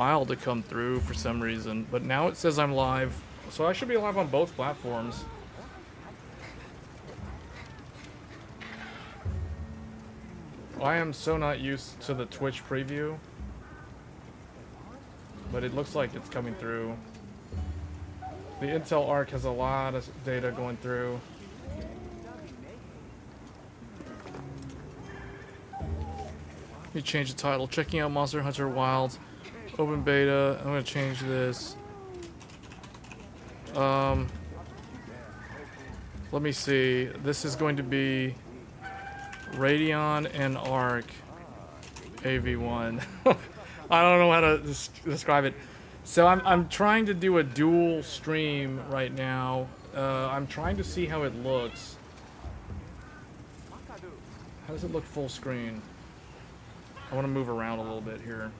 while to come through for some reason, but now it says I'm live, so I should be live on both platforms. I am so not used to the Twitch preview, but it looks like it's coming through. The Intel Arc has a lot of data going through. Let me change the title. Checking out Monster Hunter Wilds. Open beta. I'm gonna change this. Let me see. This is going to be Radeon and Arc AV1. I don't know how to describe it. So I'm trying to do a dual stream right now. I'm trying to see how it looks. How does it look full screen? I want to move around a little bit here.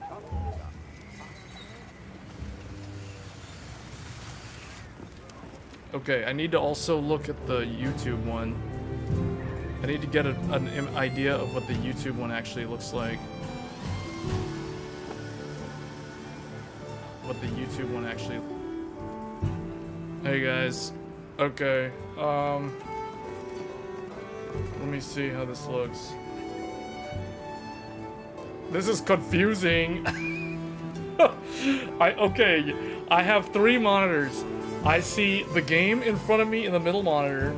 Okay, I need to also look at the YouTube one. I need to get an idea of what the YouTube one actually looks like. What the YouTube one actually... Hey guys. Okay, let me see how this looks. This is confusing. Okay, I have 3 monitors. I see the game in front of me in the middle monitor.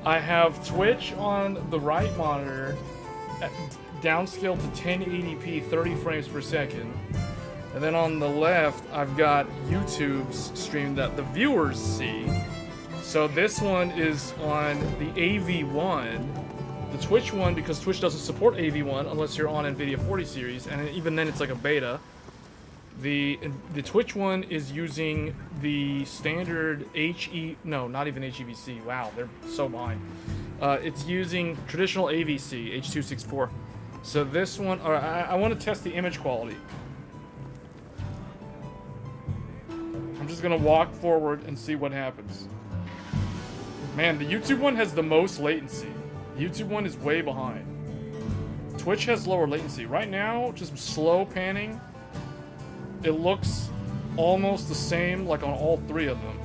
I have Twitch on the right monitor, downscaled to 1080p, 30 frames per second. And then on the left, I've got YouTube's stream that the viewers see. So this one is on the AV1. The Twitch one, because Twitch doesn't support AV1 unless you're on NVIDIA 40 series, and even then it's like a beta. The Twitch one is using the standard no, not even HEVC. Wow, they're so behind. It's using traditional AVC, H.264. So this one, I want to test the image quality. I'm just gonna walk forward and see what happens. Man, the YouTube one has the most latency. The YouTube one is way behind. Twitch has lower latency. Right now, just slow panning, it looks almost the same like on all 3 of them.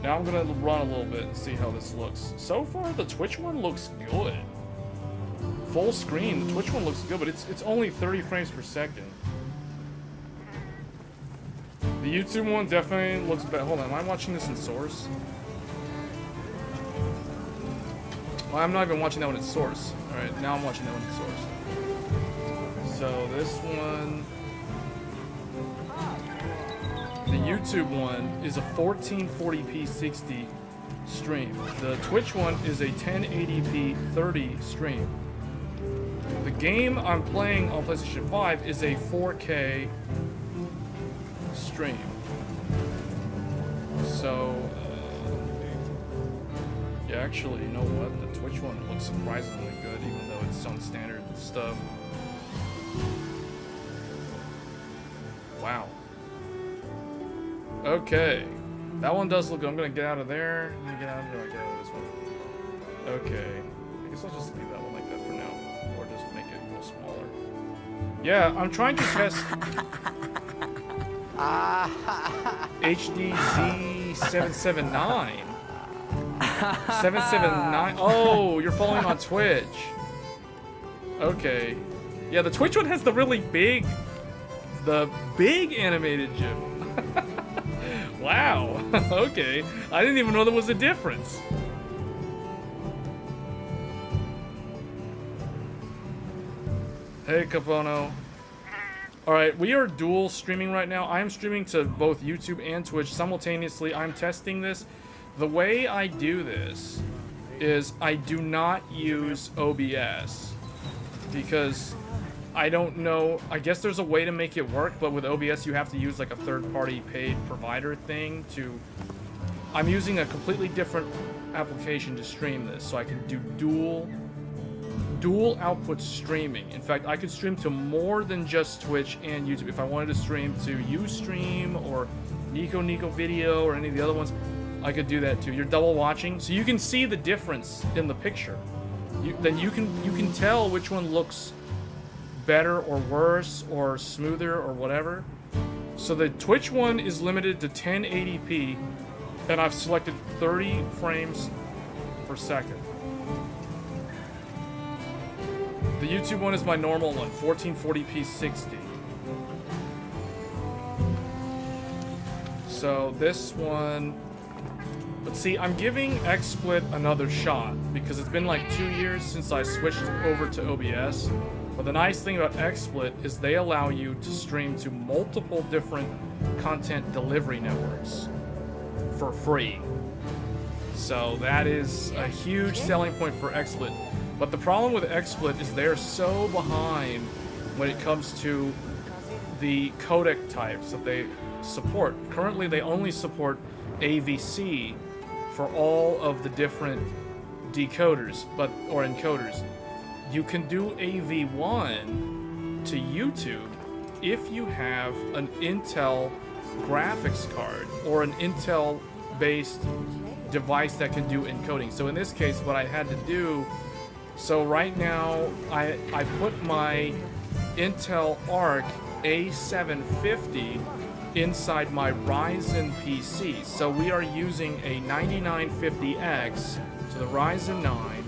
Now I'm gonna run a little bit and see how this looks. So far, the Twitch one looks good. Full screen, the Twitch one looks good, but it's only 30 frames per second. The YouTube one definitely looks better. Hold on, am I watching this in source? Well, I'm not even watching that one in source. Alright, now I'm watching that one in source. So this one... The YouTube one is a 1440p 60 stream. The Twitch one is a 1080p 30 stream. The game I'm playing on PlayStation 5 is a 4K stream. So, yeah, actually, you know what? The Twitch one looks surprisingly good, even though it's on standard stuff. Wow. Okay. That one does look good. I'm gonna get out of there. I'm gonna get out of there. I get out of this one. Okay. I guess I'll just leave that one like that for now. Or just make it go smaller. Yeah, I'm trying to test HDZ 779. 779. Oh, you're following on Twitch. Okay. Yeah, the Twitch one has the really big, animated GIF. Wow. Okay. I didn't even know there was a difference. Hey, Capono. Alright, we are dual streaming right now. I am streaming to both YouTube and Twitch simultaneously. I'm testing this. The way I do this is I do not use OBS because I don't know. I guess there's a way to make it work, but with OBS you have to use like a third-party paid provider thing to... I'm using a completely different application to stream this, so I can do dual output streaming. In fact, I could stream to more than just Twitch and YouTube. If I wanted to stream to Ustream or Nico Video or any of the other ones, I could do that too. You're double watching, so you can see the difference in the picture. Then you can tell which one looks better or worse or smoother or whatever. So the Twitch one is limited to 1080p, and I've selected 30 frames per second. The YouTube one is my normal one, 1440p 60. So this one, but see, I'm giving XSplit another shot because it's been like 2 years since I switched over to OBS. But the nice thing about XSplit is they allow you to stream to multiple different content delivery networks for free. So that is a huge selling point for XSplit. But the problem with XSplit is they're so behind when it comes to the codec types that they support. Currently, they only support AVC for all of the different decoders, or encoders. You can do AV1 to YouTube if you have an Intel graphics card or an Intel-based device that can do encoding. So in this case, what I had to do, so right now, I put my Intel Arc A750 inside my Ryzen PC. So we are using a 9950X to the Ryzen 9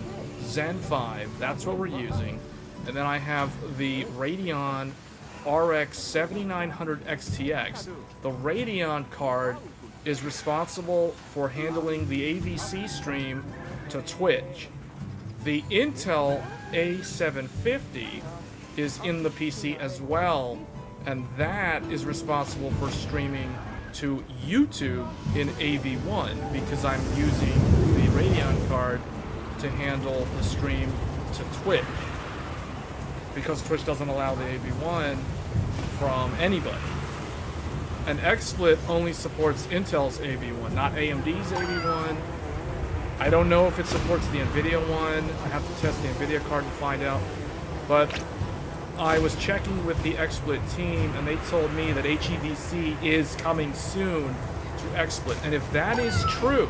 Zen 5, that's what we're using. And then I have the Radeon RX 7900 XTX. The Radeon card is responsible for handling the AVC stream to Twitch. The Intel A750 is in the PC as well, and that is responsible for streaming to YouTube in AV1 because I'm using the Radeon card to handle the stream to Twitch, because Twitch doesn't allow the AV1 from anybody. And XSplit only supports Intel's AV1, not AMD's AV1. I don't know if it supports the NVIDIA one. I have to test the NVIDIA card to find out. But I was checking with the XSplit team, and they told me that HEVC is coming soon to XSplit. And if that is true,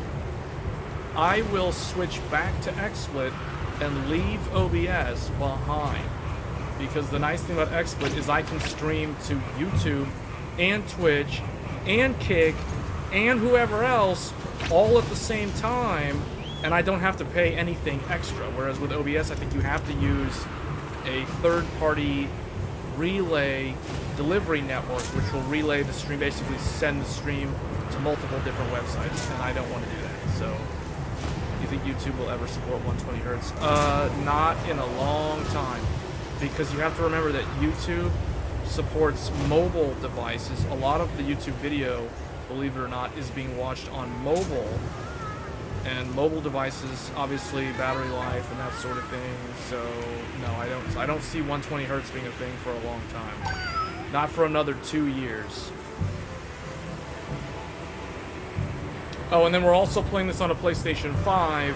I will switch back to XSplit and leave OBS behind. Because the nice thing about XSplit is I can stream to YouTube and Twitch and Kick and whoever else all at the same time, and I don't have to pay anything extra. Whereas with OBS, I think you have to use a third-party relay delivery network, which will relay the stream, basically send the stream to multiple different websites, and I don't want to do that. So, do you think YouTube will ever support 120 hertz? Not in a long time, because you have to remember that YouTube supports mobile devices. A lot of the YouTube video, believe it or not, is being watched on mobile, and mobile devices, obviously battery life and that sort of thing. So no, I don't see 120 hertz being a thing for a long time. Not for another 2 years. Oh, and then we're also playing this on a PlayStation 5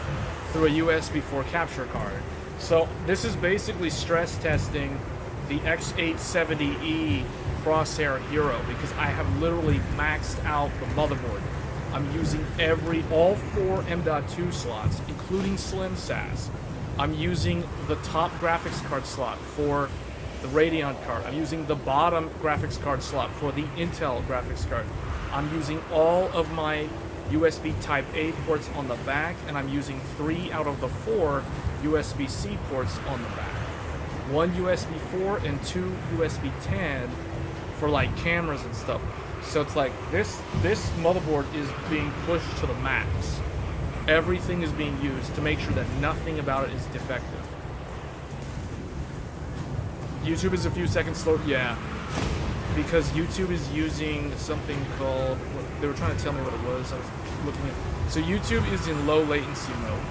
through a USB 4 capture card. So this is basically stress testing the X870E Crosshair Hero, because I have literally maxed out the motherboard. I'm using all 4 M.2 slots, including Slim SAS. I'm using the top graphics card slot for the Radeon card. I'm using the bottom graphics card slot for the Intel graphics card. I'm using all of my USB Type A ports on the back, and I'm using 3 out of the 4 USB-C ports on the back. 1 USB 4 and 2 USB 10 for like cameras and stuff. So it's like this motherboard is being pushed to the max. Everything is being used to make sure that nothing about it is defective. YouTube is a few seconds slow, yeah. Because YouTube is using something called, they were trying to tell me what it was. I was looking at. So YouTube is in low latency mode.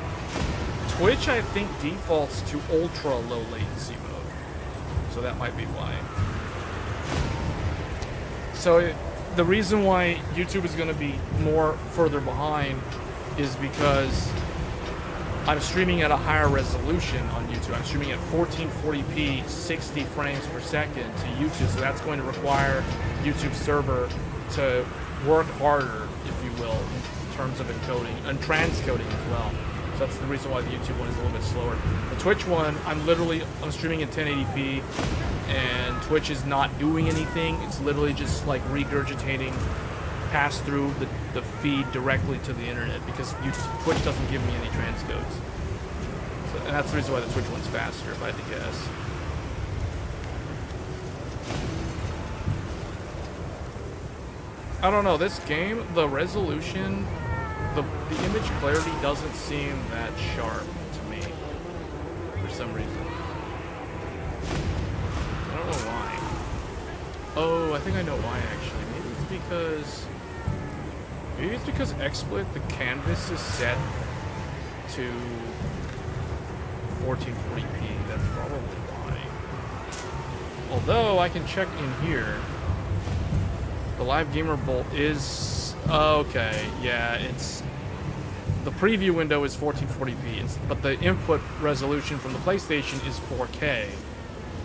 Twitch, I think, defaults to ultra low latency mode. So that might be why. So the reason why YouTube is going to be more further behind is because I'm streaming at a higher resolution on YouTube. I'm streaming at 1440p 60 frames per second to YouTube, so that's going to require YouTube server to work harder, if you will, in terms of encoding and transcoding as well. So that's the reason why the YouTube one is a little bit slower. The Twitch one, I'm streaming in 1080p, and Twitch is not doing anything. It's literally just like regurgitating, pass through the feed directly to the internet, because Twitch doesn't give me any transcodes. So, and that's the reason why the Twitch one's faster, if I had to guess. I don't know, this game, the resolution, the image clarity doesn't seem that sharp to me, for some reason. I don't know why. Oh, I think I know why, actually. Maybe it's because XSplit, the canvas is set to 1440p. That's probably why. Although, I can check in here. The Live Gamer Bolt is... okay, yeah, it's... The preview window is 1440p, but the input resolution from the PlayStation is 4K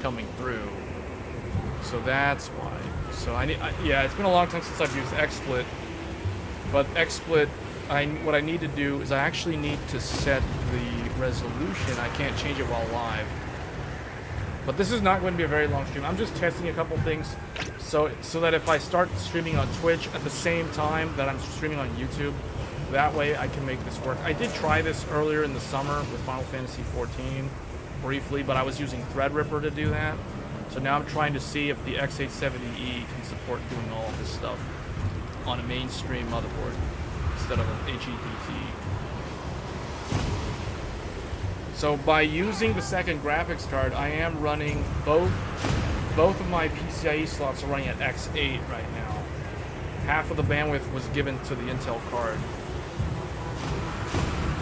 coming through. So that's why. So yeah, it's been a long time since I've used XSplit, but XSplit, what I need to do is I actually need to set the resolution. I can't change it while live. But this is not going to be a very long stream. I'm just testing a couple things so that if I start streaming on Twitch at the same time that I'm streaming on YouTube, that way I can make this work. I did try this earlier in the summer with Final Fantasy XIV briefly, but I was using Threadripper to do that. So now I'm trying to see if the X870E can support doing all of this stuff on a mainstream motherboard instead of an HEDT. So by using the second graphics card, I am running both of my PCIe slots are running at X8 right now. Half of the bandwidth was given to the Intel card.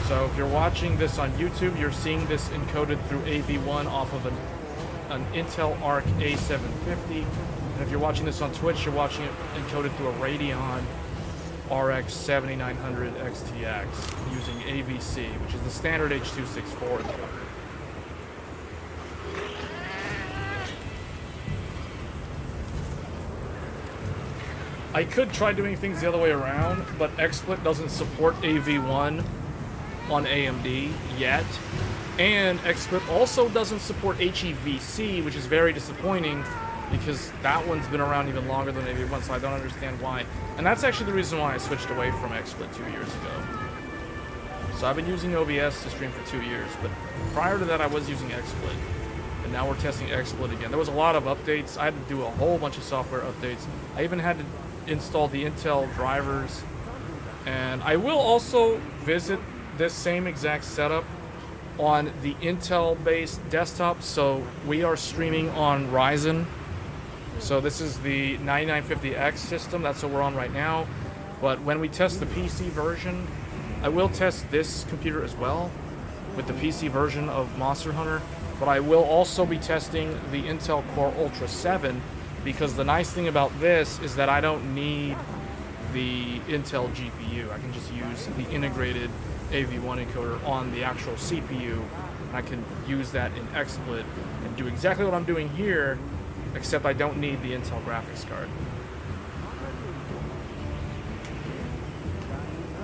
So if you're watching this on YouTube, you're seeing this encoded through AV1 off of an Intel Arc A750. And if you're watching this on Twitch, you're watching it encoded through a Radeon RX 7900 XTX using AVC, which is the standard H.264 encoder. I could try doing things the other way around, but XSplit doesn't support AV1 on AMD yet, and XSplit also doesn't support HEVC, which is very disappointing because that one's been around even longer than AV1, so I don't understand why. And that's actually the reason why I switched away from XSplit 2 years ago. So I've been using OBS to stream for 2 years, but prior to that I was using XSplit. And now we're testing XSplit again. There was a lot of updates. I had to do a whole bunch of software updates. I even had to install the Intel drivers. And I will also visit this same exact setup on the Intel-based desktop. So we are streaming on Ryzen. So this is the 9950X system. That's what we're on right now. But when we test the PC version, I will test this computer as well with the PC version of Monster Hunter. But I will also be testing the Intel Core Ultra 7, because the nice thing about this is that I don't need the Intel GPU. I can just use the integrated AV1 encoder on the actual CPU, and I can use that in XSplit and do exactly what I'm doing here, except I don't need the Intel graphics card.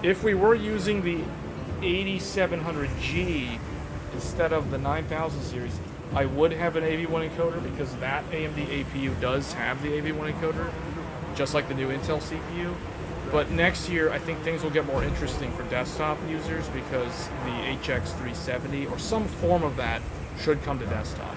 If we were using the 8700G instead of the 9000 series, I would have an AV1 encoder, because that AMD APU does have the AV1 encoder, just like the new Intel CPU. But next year, I think things will get more interesting for desktop users, because the HX370 or some form of that should come to desktop.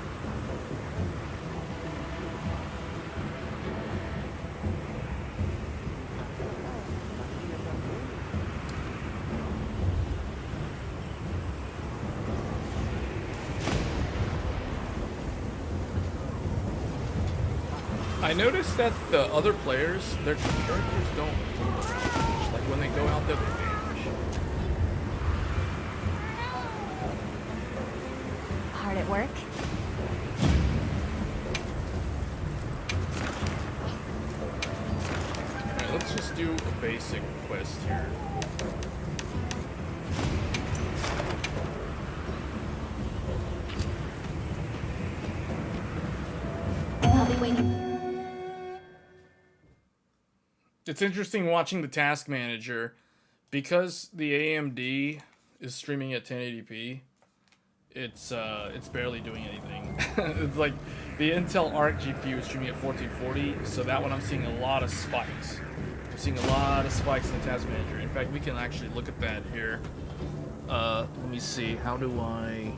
I noticed that the other players, their characters don't move much. Like when they go out there, they vanish. Hard at work? Alright, let's just do a basic quest here. I'll be waiting. It's interesting watching the task manager, because the AMD is streaming at 1080p. It's barely doing anything. It's like the Intel Arc GPU is streaming at 1440, so that one I'm seeing a lot of spikes. I'm seeing a lot of spikes in the task manager. In fact, we can actually look at that here. Let me see. How do I?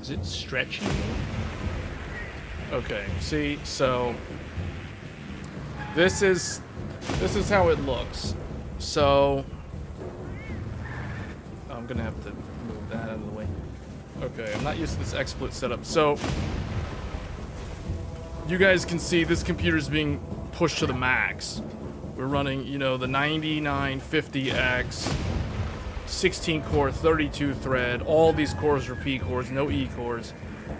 Is it stretching? Okay, see, so this is how it looks. So I'm gonna have to move that out of the way. Okay, I'm not used to this XSplit setup. So you guys can see this computer is being pushed to the max. We're running, you know, the 9950X 16 core, 32 thread. All these cores are P cores, no E cores.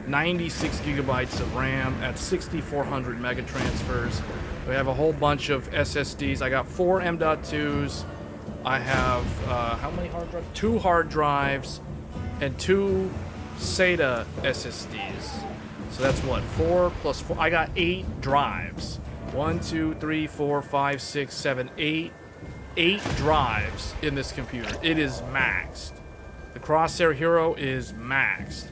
96 gigabytes of RAM at 6400 mega transfers. We have a whole bunch of SSDs. I got 4 M.2s. I have how many hard drives? 2 hard drives and 2 SATA SSDs. So that's what, 4 plus 4. I got 8 drives. 1, 2, 3, 4, 5, 6, 7, 8. 8 drives in this computer. It is maxed. The Crosshair Hero is maxed.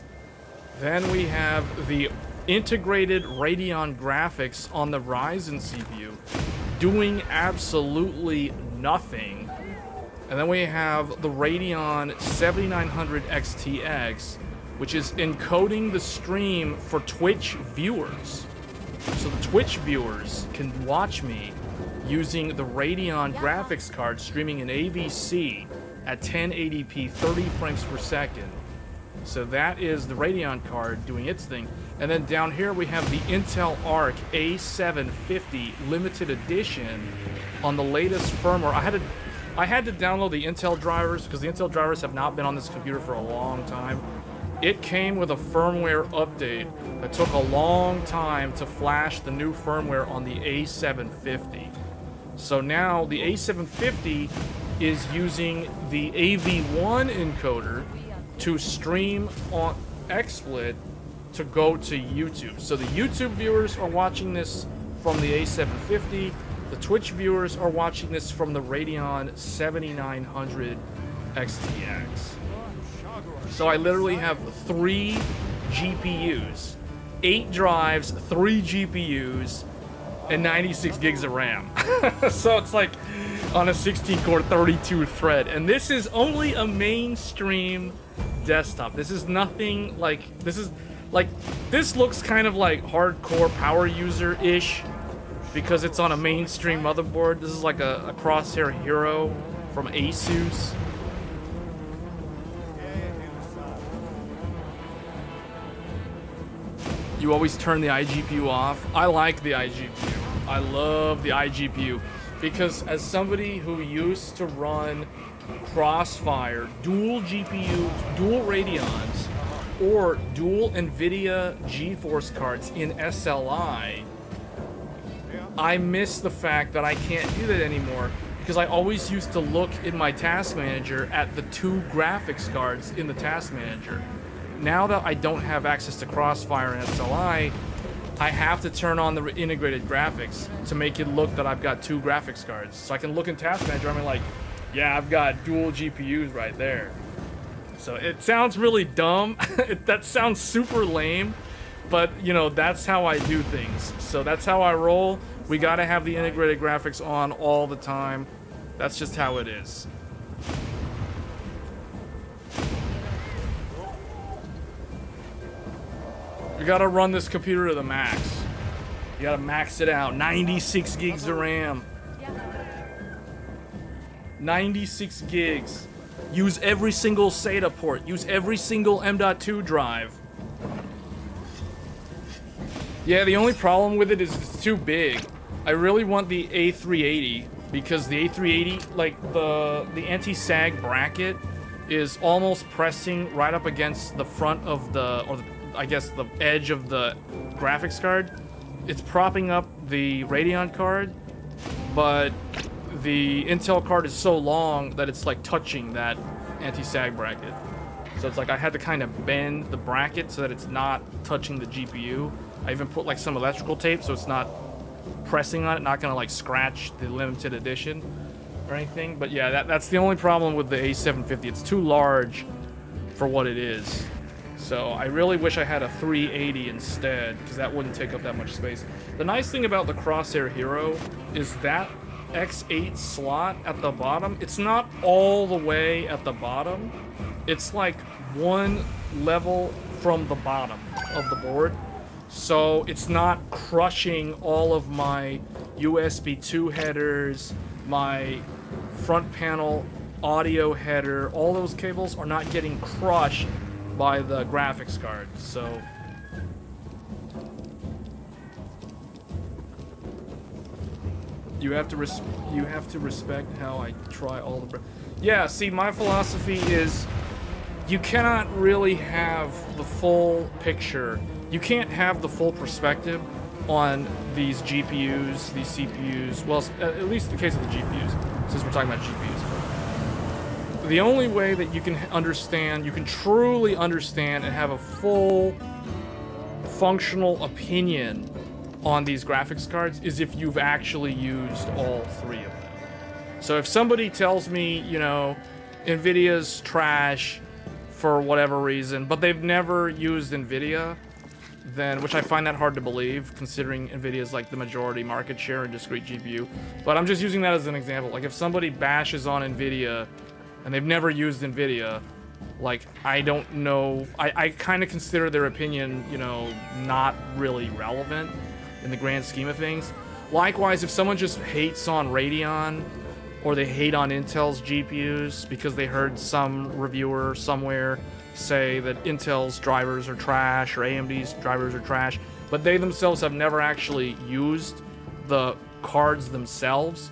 Then we have the integrated Radeon graphics on the Ryzen CPU doing absolutely nothing. And then we have the Radeon 7900 XTX, which is encoding the stream for Twitch viewers. So the Twitch viewers can watch me using the Radeon graphics card streaming in AVC at 1080p 30 frames per second. So that is the Radeon card doing its thing. And then down here we have the Intel Arc A750 limited edition on the latest firmware. I had to download the Intel drivers because the Intel drivers have not been on this computer for a long time. It came with a firmware update that took a long time to flash the new firmware on the A750. So now the A750 is using the AV1 encoder to stream on XSplit to go to YouTube. So the YouTube viewers are watching this from the A750. The Twitch viewers are watching this from the Radeon 7900 XTX. So I literally have 3 GPUs, 8 drives, 3 GPUs, and 96 gigs of RAM. So it's like on a 16 core 32 thread. And this is only a mainstream desktop. This is nothing like, this looks kind of like hardcore power user-ish because it's on a mainstream motherboard. This is like a Crosshair Hero from Asus. You always turn the iGPU off. I like the iGPU. I love the iGPU because as somebody who used to run Crossfire, dual GPUs, dual Radeons, or dual NVIDIA GeForce cards in SLI, I miss the fact that I can't do that anymore because I always used to look in my task manager at the 2 graphics cards in the task manager. Now that I don't have access to Crossfire and SLI, I have to turn on the integrated graphics to make it look that I've got 2 graphics cards. So I can look in Task Manager, I'm like, yeah, I've got dual GPUs right there. So it sounds really dumb. That sounds super lame, but you know, that's how I do things. So that's how I roll. We gotta have the integrated graphics on all the time. That's just how it is. You gotta run this computer to the max. You gotta max it out. 96 gigs of RAM. 96 gigs. Use every single SATA port. Use every single M.2 drive. Yeah, the only problem with it is it's too big. I really want the A380 because the A380, like the anti-sag bracket is almost pressing right up against the front of I guess the edge of the graphics card. It's propping up the Radeon card, but the Intel card is so long that it's like touching that anti-sag bracket. So it's like I had to kind of bend the bracket so that it's not touching the GPU. I even put like some electrical tape so it's not pressing on it, not gonna like scratch the limited edition or anything. But yeah, that's the only problem with the A750. It's too large for what it is. So I really wish I had a 380 instead, because that wouldn't take up that much space. The nice thing about the Crosshair Hero is that X8 slot at the bottom, it's not all the way at the bottom. It's like one level from the bottom of the board. So it's not crushing all of my USB 2 headers, my front panel audio header. All those cables are not getting crushed by the graphics card. So you have to respect how I try all the. Yeah, see, my philosophy is you cannot really have the full picture. You can't have the full perspective on these GPUs, these CPUs. Well, at least in the case of the GPUs, since we're talking about GPUs. The only way that you can understand, you can truly understand and have a full functional opinion on these graphics cards is if you've actually used all three of them. So if somebody tells me, you know, NVIDIA's trash for whatever reason, but they've never used NVIDIA, then, which I find that hard to believe, considering NVIDIA's like the majority market share in discrete GPU. But I'm just using that as an example. Like if somebody bashes on NVIDIA and they've never used NVIDIA, like I don't know, I kind of consider their opinion, you know, not really relevant in the grand scheme of things. Likewise, if someone just hates on Radeon or they hate on Intel's GPUs because they heard some reviewer somewhere say that Intel's drivers are trash or AMD's drivers are trash, but they themselves have never actually used the cards themselves,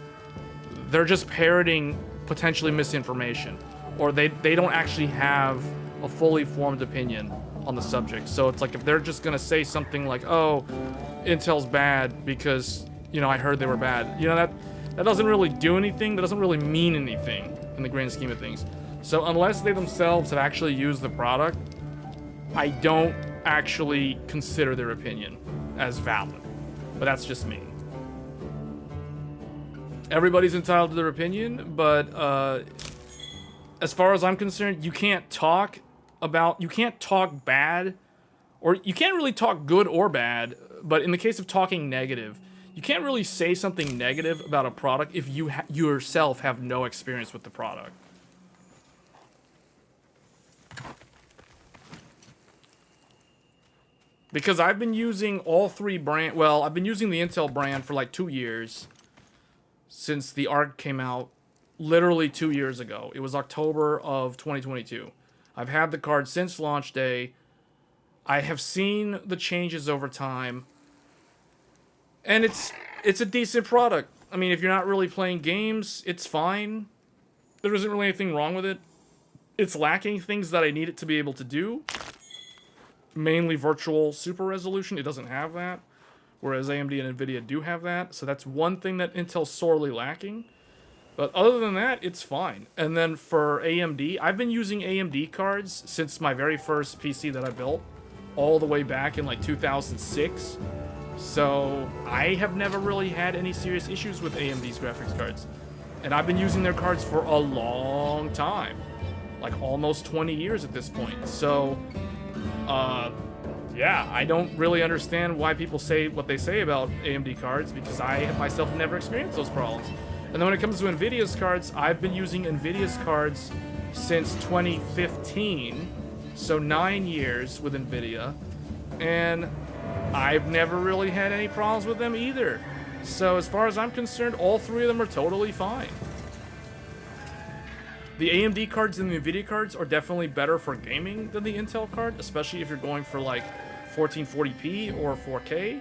they're just parroting potentially misinformation, or they don't actually have a fully formed opinion on the subject. So it's like if they're just gonna say something like, oh, Intel's bad because, you know, I heard they were bad, you know, that doesn't really do anything. That doesn't really mean anything in the grand scheme of things. So unless they themselves have actually used the product, I don't actually consider their opinion as valid. But that's just me. Everybody's entitled to their opinion, but as far as I'm concerned, you can't talk bad, or you can't really talk good or bad, but in the case of talking negative, you can't really say something negative about a product if you yourself have no experience with the product. Because I've been using all three brand. Well, I've been using the Intel brand for like 2 years. Since the ARC came out, literally 2 years ago. It was October of 2022. I've had the card since launch day. I have seen the changes over time. And it's a decent product. I mean, if you're not really playing games, it's fine. There isn't really anything wrong with it. It's lacking things that I need it to be able to do. Mainly virtual super resolution. It doesn't have that. Whereas AMD and NVIDIA do have that. So that's one thing that Intel's sorely lacking. But other than that, it's fine. And then for AMD, I've been using AMD cards since my very first PC that I built. All the way back in like 2006. So I have never really had any serious issues with AMD's graphics cards. And I've been using their cards for a long time. Like almost 20 years at this point. So, yeah, I don't really understand why people say what they say about AMD cards, because I myself have never experienced those problems. And then when it comes to NVIDIA's cards, I've been using NVIDIA's cards since 2015. So 9 years with NVIDIA. And I've never really had any problems with them either. So as far as I'm concerned, all three of them are totally fine. The AMD cards and the NVIDIA cards are definitely better for gaming than the Intel card, especially if you're going for like 1440p or 4K.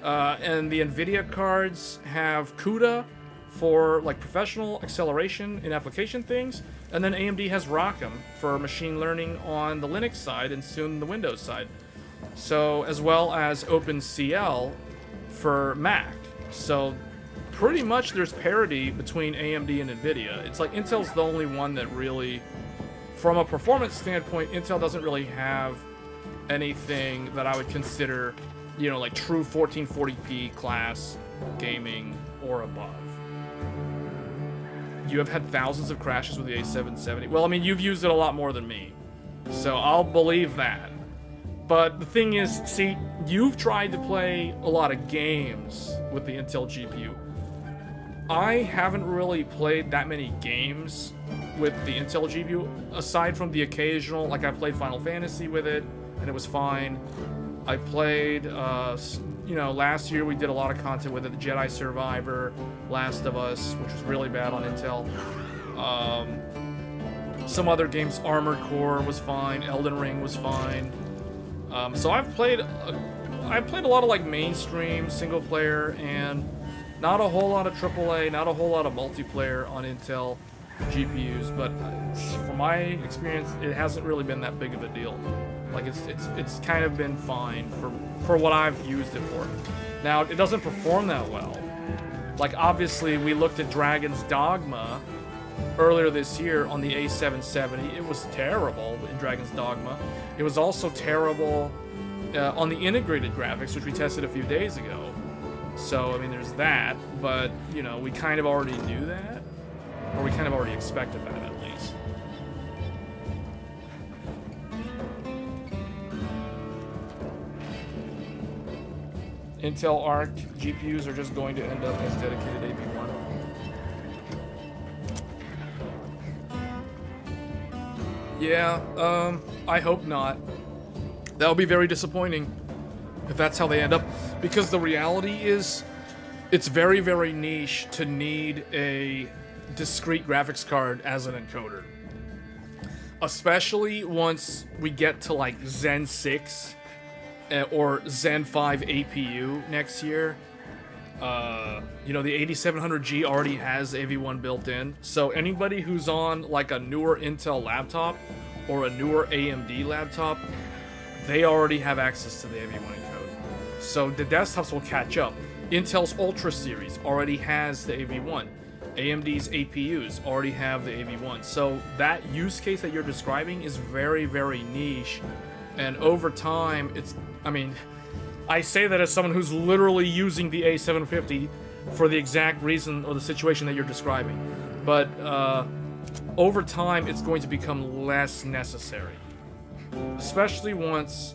And the NVIDIA cards have CUDA for like professional acceleration in application things, and then AMD has ROCm for machine learning on the Linux side and soon the Windows side. So, as well as OpenCL for Mac. So, pretty much there's parity between AMD and NVIDIA. It's like Intel's the only one that really, from a performance standpoint, Intel doesn't really have anything that I would consider, you know, like true 1440p class gaming or above. You have had thousands of crashes with the A770. Well, I mean, you've used it a lot more than me, so I'll believe that. But the thing is, see, you've tried to play a lot of games with the Intel GPU. I haven't really played that many games with the Intel GPU, aside from the occasional, like I played Final Fantasy with it, and it was fine. I played, you know, last year we did a lot of content with it, the Jedi Survivor, Last of Us, which was really bad on Intel. Some other games, Armored Core was fine, Elden Ring was fine. So I've played a lot of like mainstream single player and not a whole lot of AAA, not a whole lot of multiplayer on Intel GPUs, but from my experience, it hasn't really been that big of a deal. Like it's kind of been fine for what I've used it for. Now it doesn't perform that well. Like obviously we looked at Dragon's Dogma earlier this year on the A770. It was terrible in Dragon's Dogma. It was also terrible on the integrated graphics, which we tested a few days ago. So I mean there's that, but you know we kind of already knew that, or we kind of already expected that at least. Intel Arc GPUs are just going to end up as dedicated AV1. Yeah, I hope not. That would be very disappointing if that's how they end up, because the reality is it's very, very niche to need a discrete graphics card as an encoder. Especially once we get to like Zen 6 or Zen 5 APU next year. You know, the 8700G already has AV1 built in, so anybody who's on like a newer Intel laptop or a newer AMD laptop, they already have access to the AV1 encode. So the desktops will catch up. Intel's Ultra series already has the AV1. AMD's APUs already have the AV1. So that use case that you're describing is very, very niche, and over time, I mean, I say that as someone who's literally using the A750 for the exact reason or the situation that you're describing. But over time, it's going to become less necessary. Especially once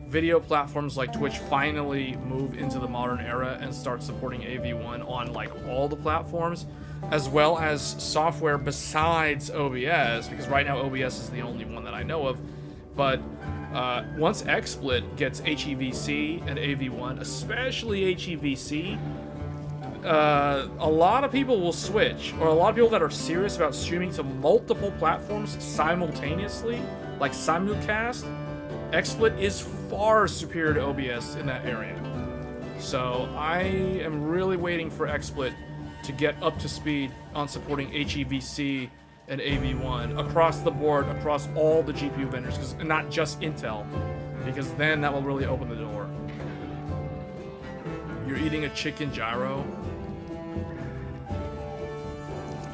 video platforms like Twitch finally move into the modern era and start supporting AV1 on like all the platforms, as well as software besides OBS, because right now OBS is the only one that I know of. But once XSplit gets HEVC and AV1, especially HEVC, a lot of people will switch, or a lot of people that are serious about streaming to multiple platforms simultaneously, like simulcast. XSplit is far superior to OBS in that area. So I am really waiting for XSplit to get up to speed on supporting HEVC and AV1 across the board, across all the GPU vendors, and not just Intel, because then that will really open the door. You're eating a chicken gyro?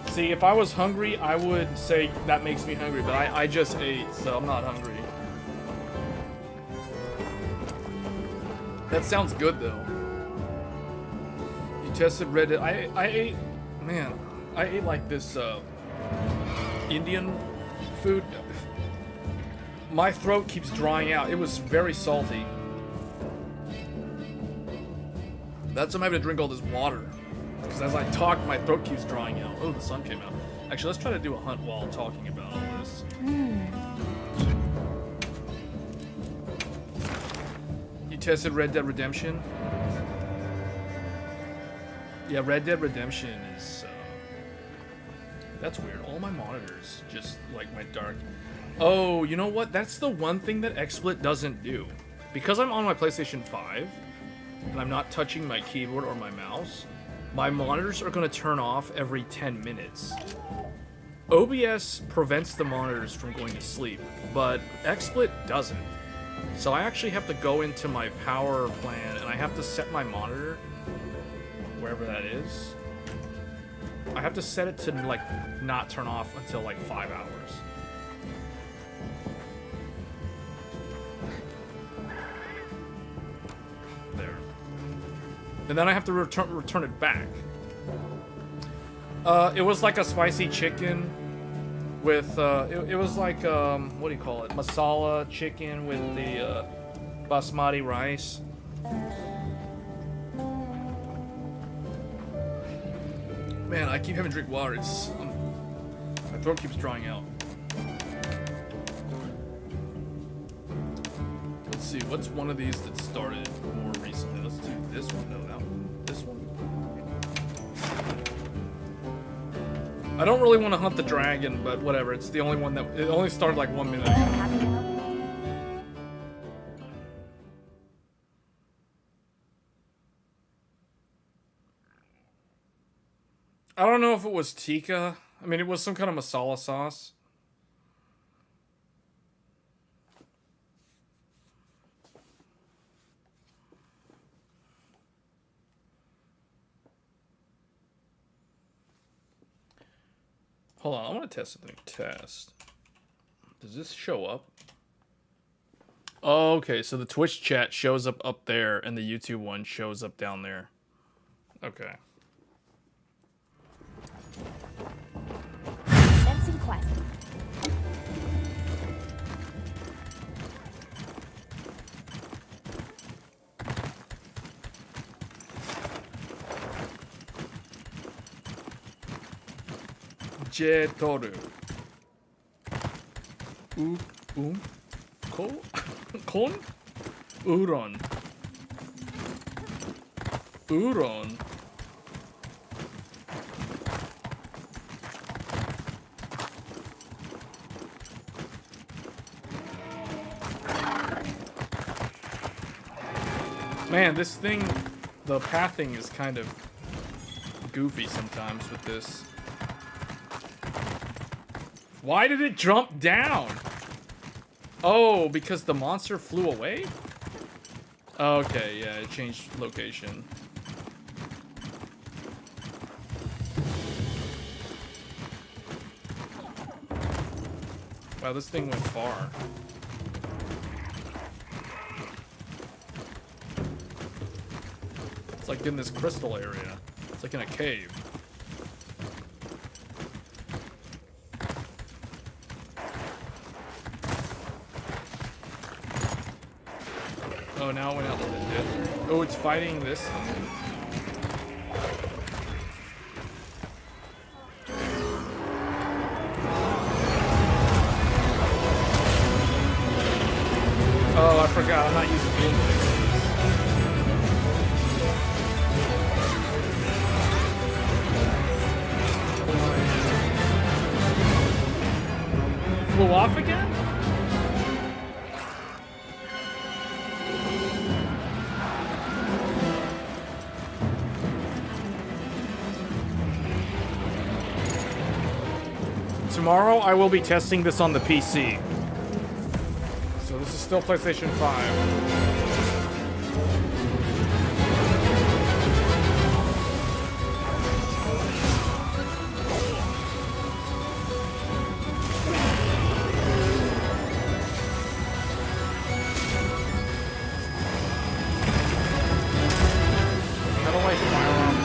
See, if I was hungry, I would say that makes me hungry, but I just ate, so I'm not hungry. That sounds good, though. You tested Reddit. I ate, man, I ate like this, Indian food. My throat keeps drying out. It was very salty. That's why I'm having to drink all this water. Because as I talk, my throat keeps drying out. Oh, the sun came out. Actually, let's try to do a hunt while talking about all this. You tested Red Dead Redemption? Yeah, Red Dead Redemption is... that's weird. All my monitors just, like, went dark. Oh, you know what? That's the one thing that XSplit doesn't do. Because I'm on my PlayStation 5, and I'm not touching my keyboard or my mouse, my monitors are going to turn off every 10 minutes. OBS prevents the monitors from going to sleep, but XSplit doesn't. So I actually have to go into my power plan, and I have to set my monitor, wherever that is, I have to set it to like not turn off until like 5 hours. There. And then I have to return it back. It was like a spicy chicken with it was like what do you call it? Masala chicken with the basmati rice. Man, I keep having to drink water. It's my throat keeps drying out. Let's see, what's one of these that started more recently? Let's do this one. No, that one. This one. I don't really want to hunt the dragon, but whatever. It's the only one that it only started like 1 minute ago. I don't know if it was tikka. I mean, it was some kind of masala sauce. Hold on, I want to test something. Test. Does this show up? Oh, okay, so the Twitch chat shows up there, and the YouTube one shows up down there. Okay. Commencing quest. Jetoru. Kon? Uron. Uron. Man, this thing, the pathing is kind of goofy sometimes with this. Why did it jump down? Oh, because the monster flew away? Okay, yeah, it changed location. Wow, this thing went far. It's like in this crystal area. It's like in a cave. Oh, now it went out to the desert. Oh, it's fighting this thing. Oh, I forgot. I'm not using boomsticks. Flew off again? Tomorrow I will be testing this on the PC. So this is still PlayStation 5. How do I fire off?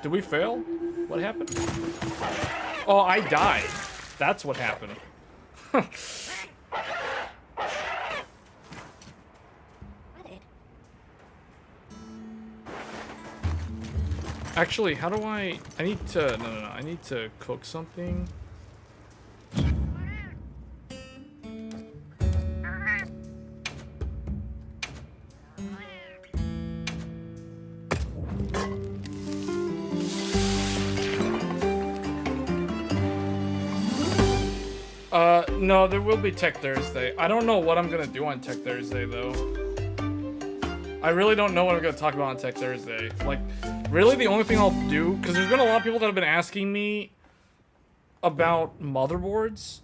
Did we fail? What happened? Oh, I died. That's what happened. Actually, how do I need to... No. I need to cook something. No, there will be Tech Thursday. I don't know what I'm gonna do on Tech Thursday though. I really don't know what I'm gonna talk about on Tech Thursday. Like, really the only thing I'll do, because there's been a lot of people that have been asking me about motherboards.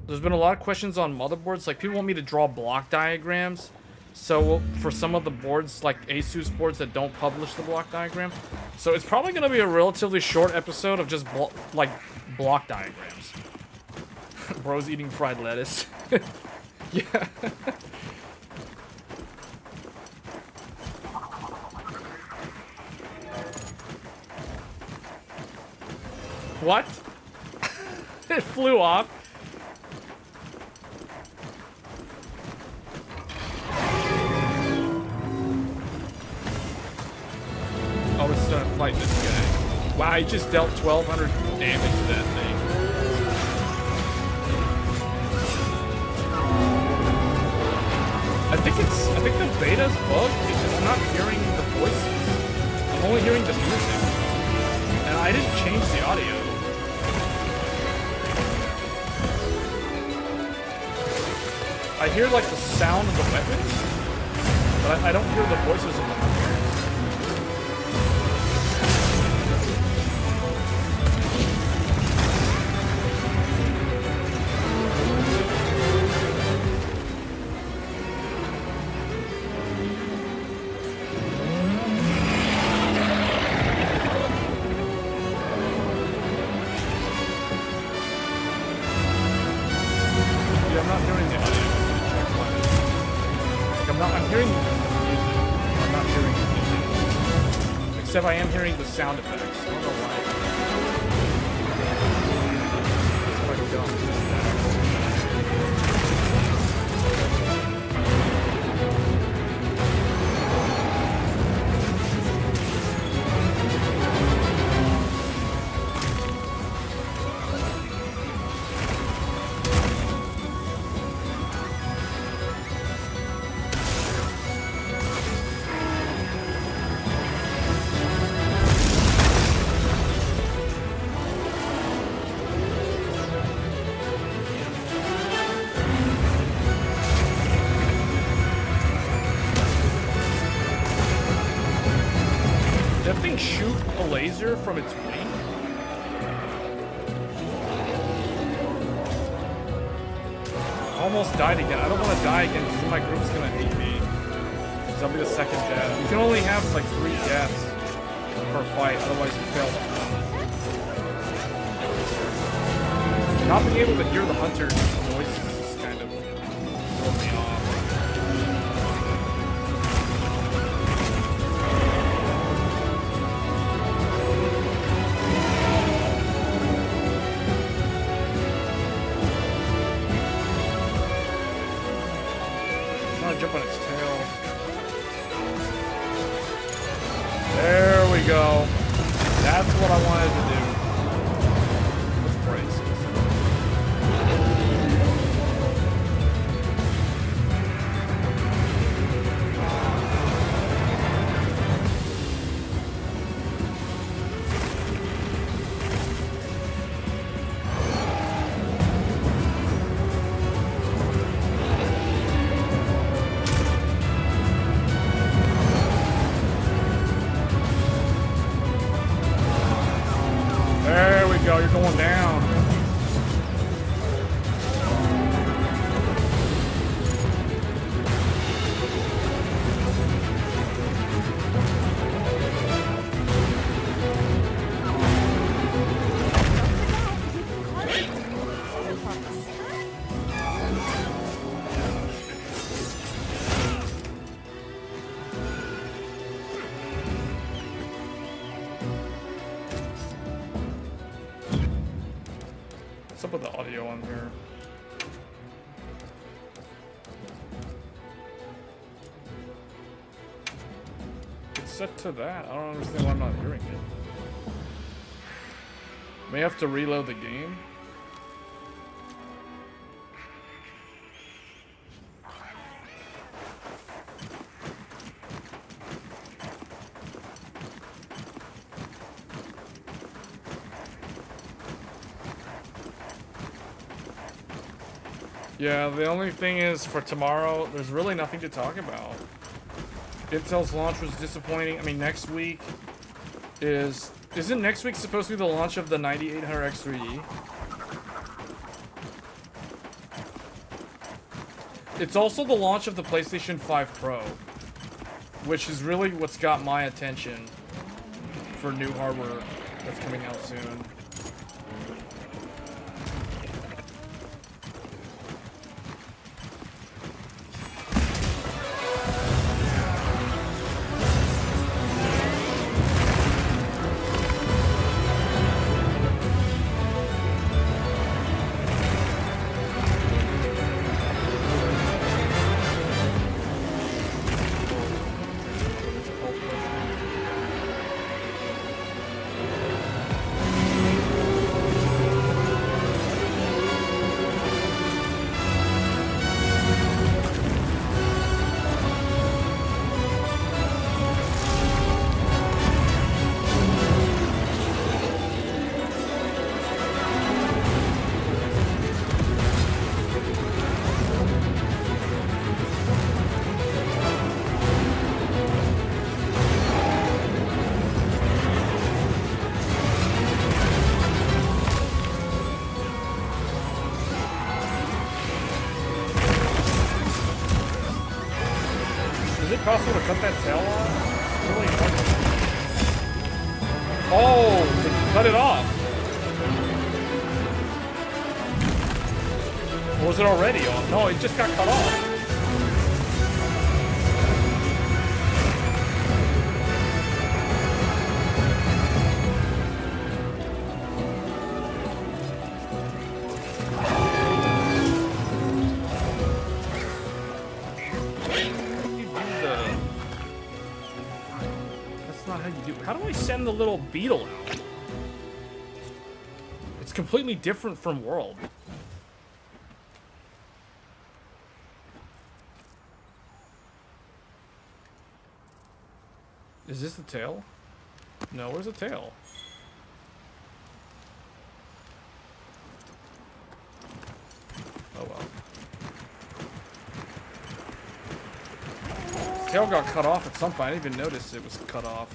There's been a lot of questions on motherboards. Like, people want me to draw block diagrams. So for some of the boards, like Asus boards that don't publish the block diagram. So it's probably gonna be a relatively short episode of just block diagrams. Bro's eating fried lettuce. Yeah. What? It flew off. Oh, it's starting to fight this guy. Wow, he just dealt 1,200 damage to that thing. I think the beta's bugged because I'm not hearing the voices. I'm only hearing the music. And I didn't change the audio. I hear like the sound of the weapons, but I don't hear the voices of the players. I am hearing the sound effects. I don't know why. That's quite dumb. From its wing? I almost died again. I don't want to die again because my group's gonna hate me. Because I'll be the second death. You can only have like 3 deaths per fight, otherwise you fail. Not being able to hear the hunter's voices is kind of throwing me off. Jump on its tail. There we go. That's what I wanted to do. Let's brace. You're going down. What's up with the audio on here? It's set to that. I don't understand why I'm not hearing it. May have to reload the game. Yeah, the only thing is for tomorrow, there's really nothing to talk about. Intel's launch was disappointing. I mean, next week isn't next week supposed to be the launch of the 9800X 3D? It's also the launch of the PlayStation 5 Pro, which is really what's got my attention for new hardware that's coming out soon. Is it possible to cut that tail off? It's really hard. Oh, they cut it off. Or was it already off? No, it just got cut off. How do I send the little beetle out? It's completely different from World. Is this the tail? No, where's the tail? Oh well. The tail got cut off at some point. I didn't even notice it was cut off.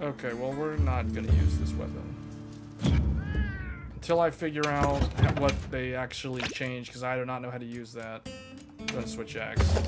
Okay, well, we're not gonna use this weapon until I figure out what they actually changed, because I do not know how to use that. I'm gonna switch axe.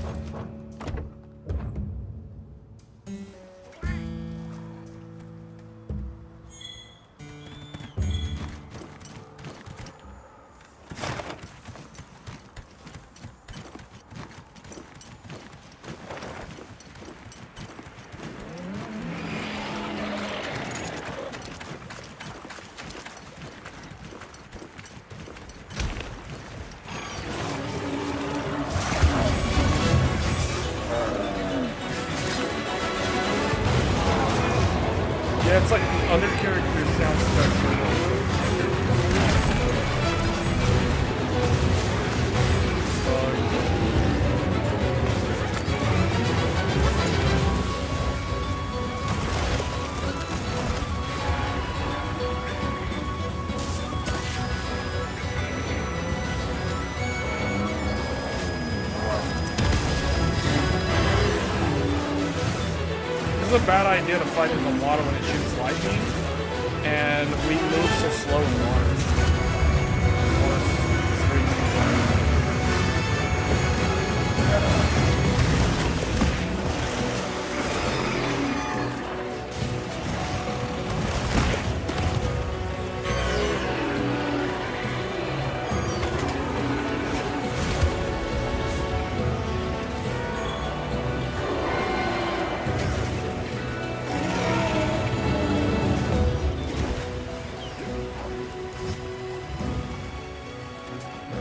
Yeah, it's like the other characters sound special. It's a bad idea to fight in the water when it shoots lightning, and we move so slow in water.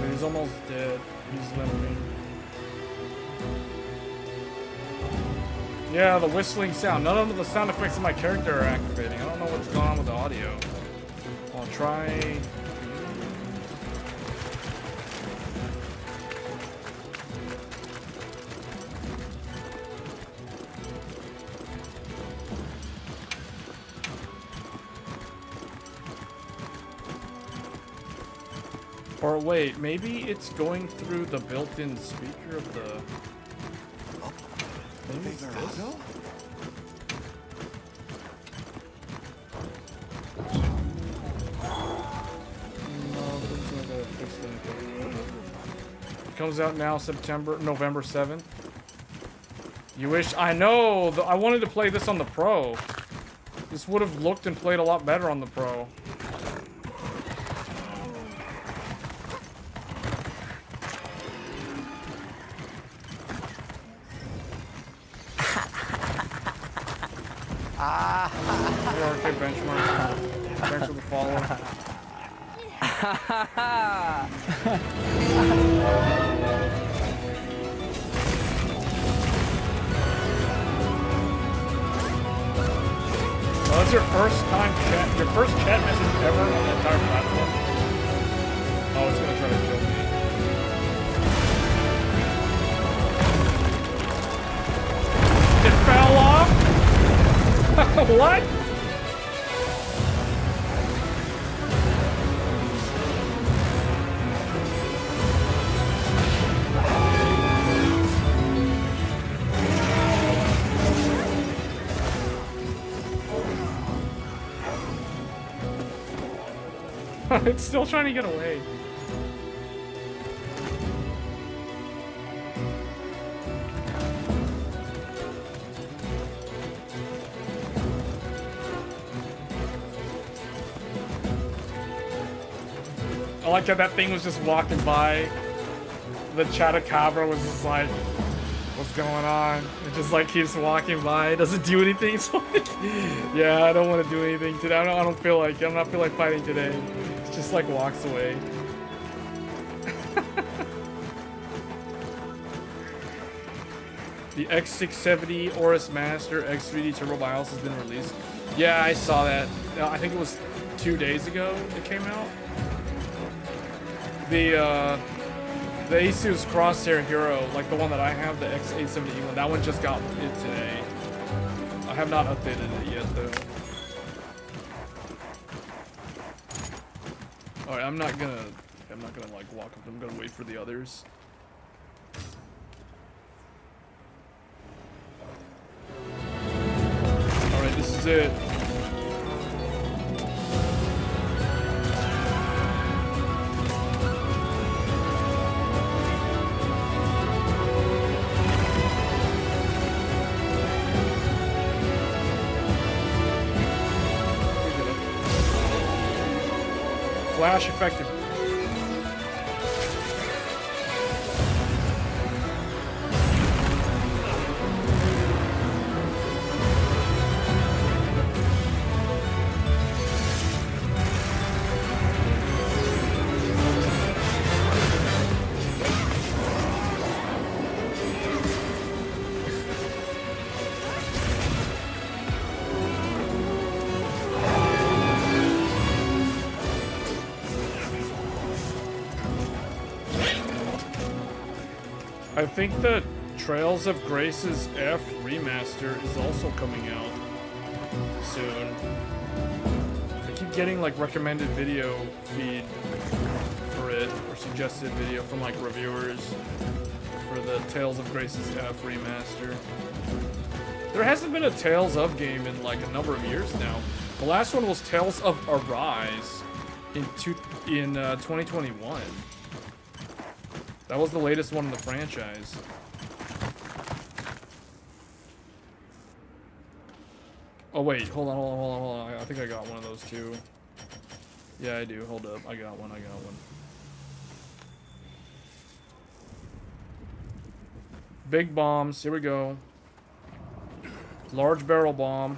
He's almost dead. He's limping. Yeah, the whistling sound. None of the sound effects of my character are activating. I don't know what's going on with the audio. I'll try. Or wait, maybe it's going through the built-in speaker of the... Maybe it's this? No, this isn't gonna fix anything. It comes out now November 7th. You wish... I know! I wanted to play this on the Pro. This would have looked and played a lot better on the Pro. Okay, benchmark. Thanks for the follow. Well, that's your first time chat, your first chat message ever on the entire platform. Oh, it's gonna try to kill me. It fell off? What? It's still trying to get away. I like how that thing was just walking by. The Chatacabra was just like, what's going on? It just like keeps walking by. It doesn't do anything. It's like, yeah, I don't want to do anything today. I don't feel like it. I'm not feel like fighting today. It just like walks away. The X670 Aorus Master X3D Turbo BIOS has been released. Yeah, I saw that. I think it was 2 days ago it came out. The Asus Crosshair Hero, like the one that I have, the X870 one, that one just got it today. I have not updated it yet though. Alright, I'm not gonna like walk up, I'm gonna wait for the others. Alright, this is it. Flash effective. I think the Trails of Grace's F remaster is also coming out soon. I keep getting like recommended video feed for it, or suggested video from like reviewers for the Tales of Grace's F remaster. There hasn't been a Tales of game in like a number of years now. The last one was Tales of Arise in 2021. That was the latest one in the franchise. Oh wait, hold on. I think I got one of those too. Yeah, I do. Hold up. I got one. Big bombs. Here we go. Large barrel bomb.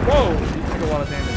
Whoa! He took a lot of damage.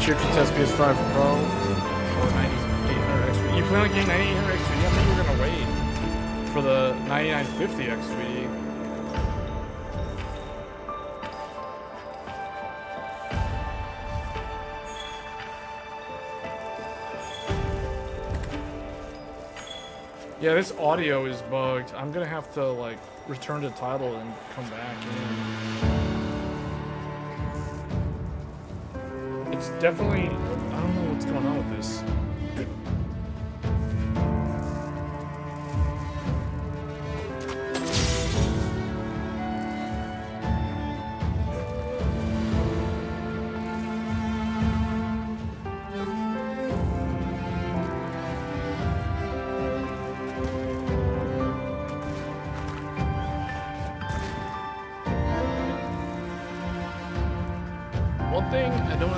sure if you test PS5 Pro or 9800 XP. You plan on getting 9800 XP? I thought you were gonna wait for the 9950 XP. Yeah, this audio is bugged. I'm gonna have to like return to title and come back in. It's definitely, I don't know what's going on with this. One thing I don't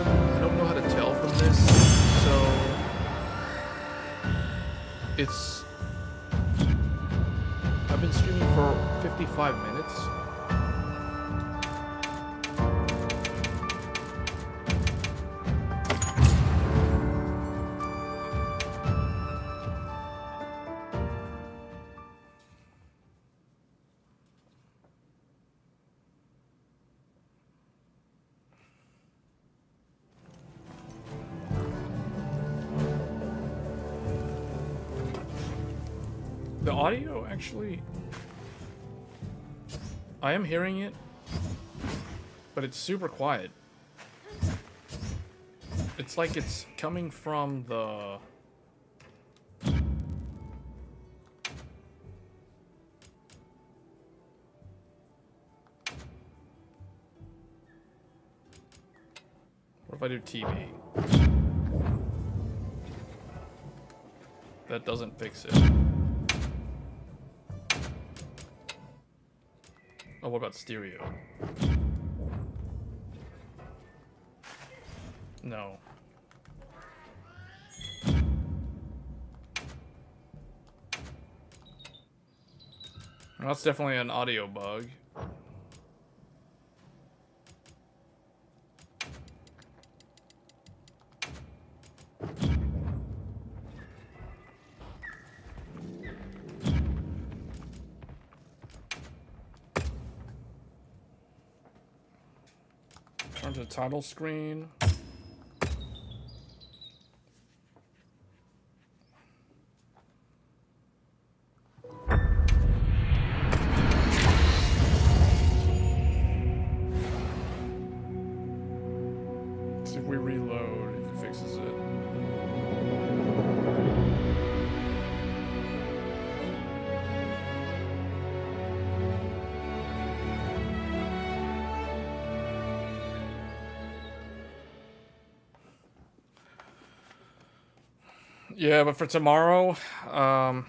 know how to tell from this, so it's I've been streaming for 55 minutes. The audio actually, I am hearing it, but it's super quiet. It's like it's coming from the what if I do TV? That doesn't fix it. Oh, what about stereo? No. Well, that's definitely an audio bug. Turn to the title screen. See if we reload, if it fixes it. Yeah, but for tomorrow, here,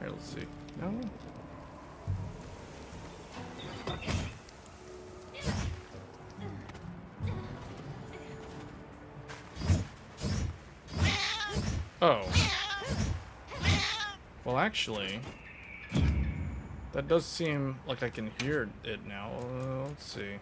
let's see. No. Oh. Well, actually, that does seem like I can hear it now. Let's see.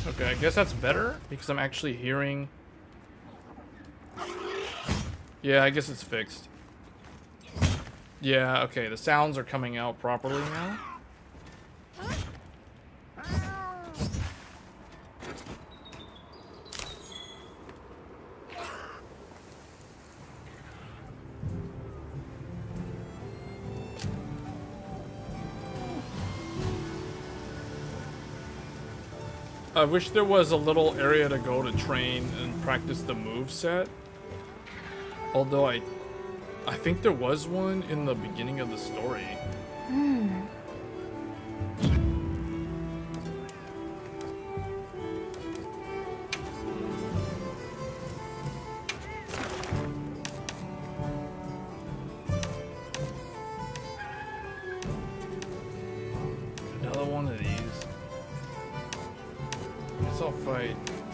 Okay, I guess that's better because I'm actually hearing. Yeah, I guess it's fixed. Yeah, okay, the sounds are coming out properly now. I wish there was a little area to go to train and practice the move set. Although I think there was one in the beginning of the story.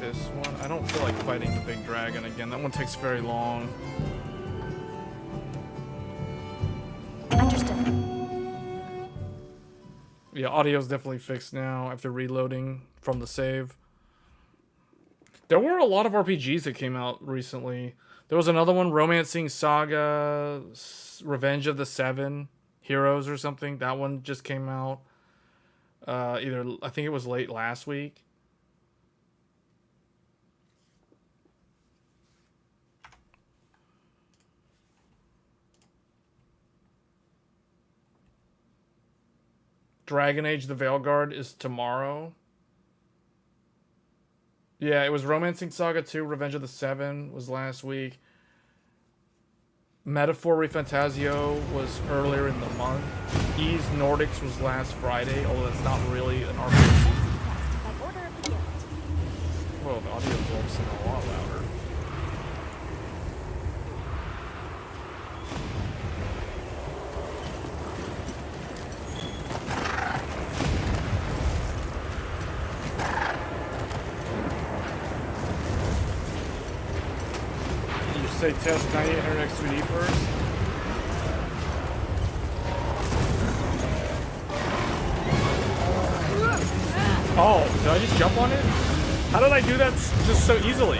this one. I don't feel like fighting the big dragon again. That one takes very long. Understood. Yeah, audio's definitely fixed now after reloading from the save. There were a lot of RPGs that came out recently. There was another one, Romancing Saga, Revenge of the Seven Heroes or something. That one just came out. I think it was late last week. Dragon Age the Veilguard is tomorrow. Yeah, it was Romancing Saga 2, Revenge of the Seven was last week. Metaphor Refantasio was earlier in the month. Ys Nordics was last Friday, although that's not really an RPG. Whoa, the audio is all of a sudden a lot louder. Say test 9800X 3D first. Oh, did I just jump on it? How did I do that just so easily?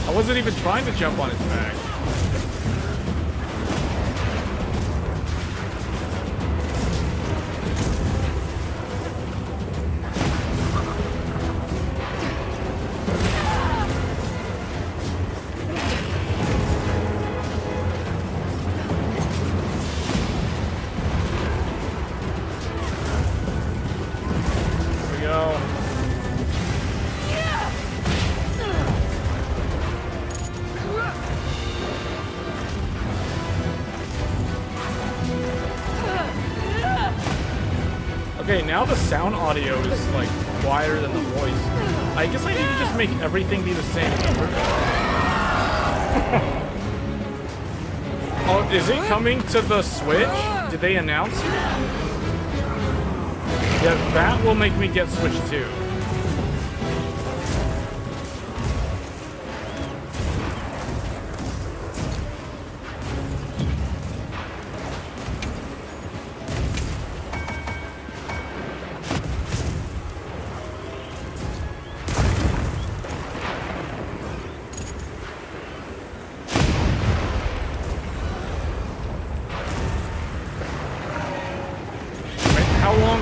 I wasn't even trying to jump on its back. Okay, now the sound audio is like quieter than the voice. I guess I need to just make everything be the same. Oh, is it coming to the Switch? Did they announce it? Yeah, that will make me get Switch 2.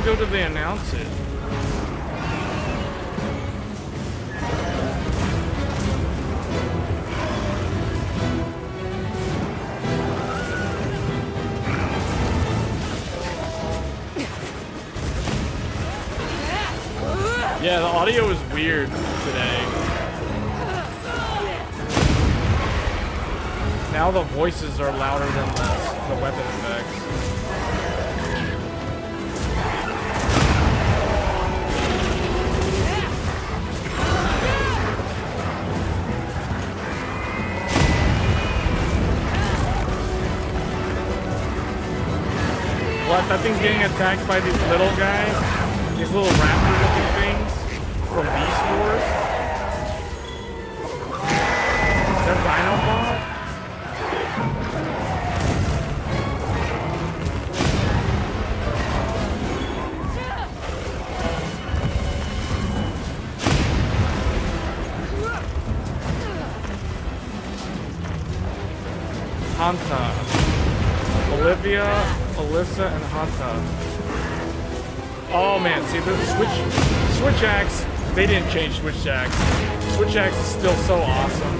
Did they announce it? Yeah, the audio is weird today. Now the voices are louder than the weapon effects. What? That thing's getting attacked by these little guys? These little raptor-looking things from Beast Wars? Is that Dinobot? Hanta. Olivia, Alyssa, and Hanta. Oh man, see the Switch Axe, they didn't change Switch Axe. Switch Axe is still so awesome.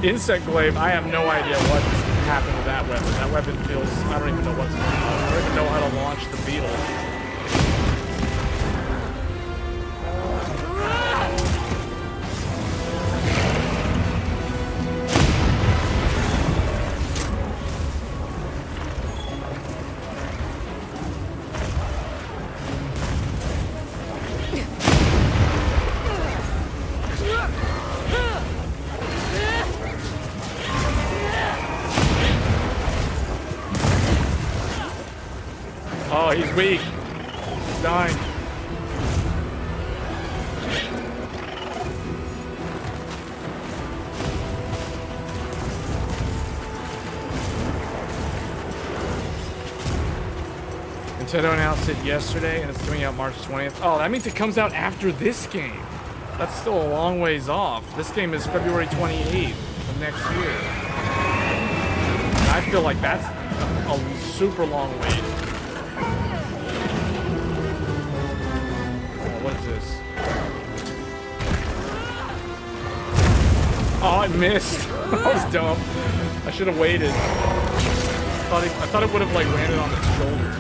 Insect Glaive, I have no idea what happened to that weapon. That weapon feels, I don't even know what's going on. I don't even know how to launch the beetle. Oh, he's weak. He's dying. Nintendo announced it yesterday, and it's coming out March 20th. Oh, that means it comes out after this game. That's still a long ways off. This game is February 28th of next year. And I feel like that's a super long wait. Oh, what is this? Oh, I missed. That was dumb. I should have waited. I thought it would have like landed on its shoulder.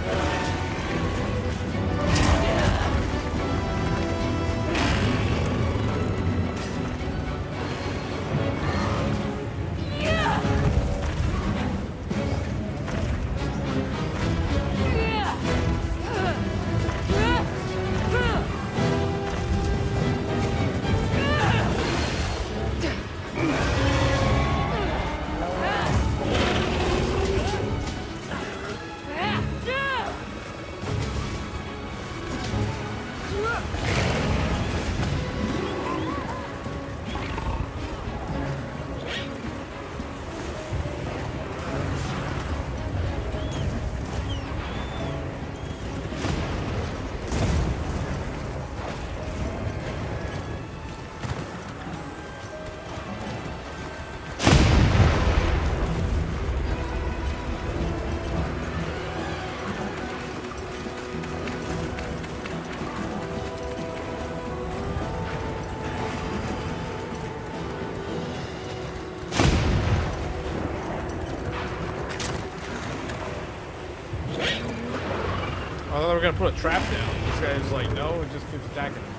I thought we were gonna put a trap down. This guy's like, no, it just keeps attacking him.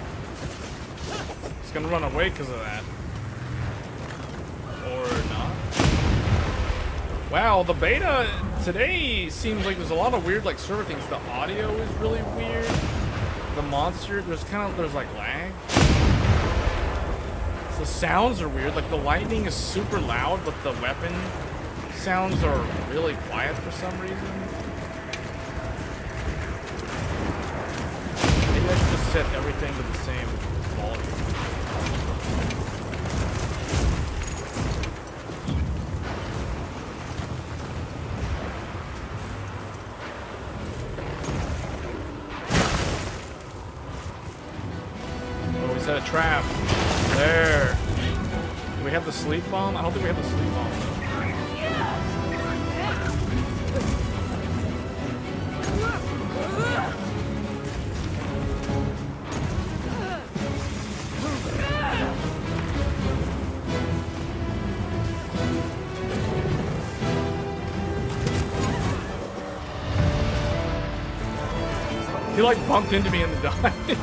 He's gonna run away because of that. Or not. Wow, the beta today seems like there's a lot of weird like server things. The audio is really weird. The monster, there's like lag. The sounds are weird. Like the lightning is super loud, but the weapon sounds are really quiet for some reason. Maybe I should just set everything to the same volume. Oh, we set a trap. There. Do we have the sleep bomb? I don't think we have the sleep bomb. He like bumped into me in the dive.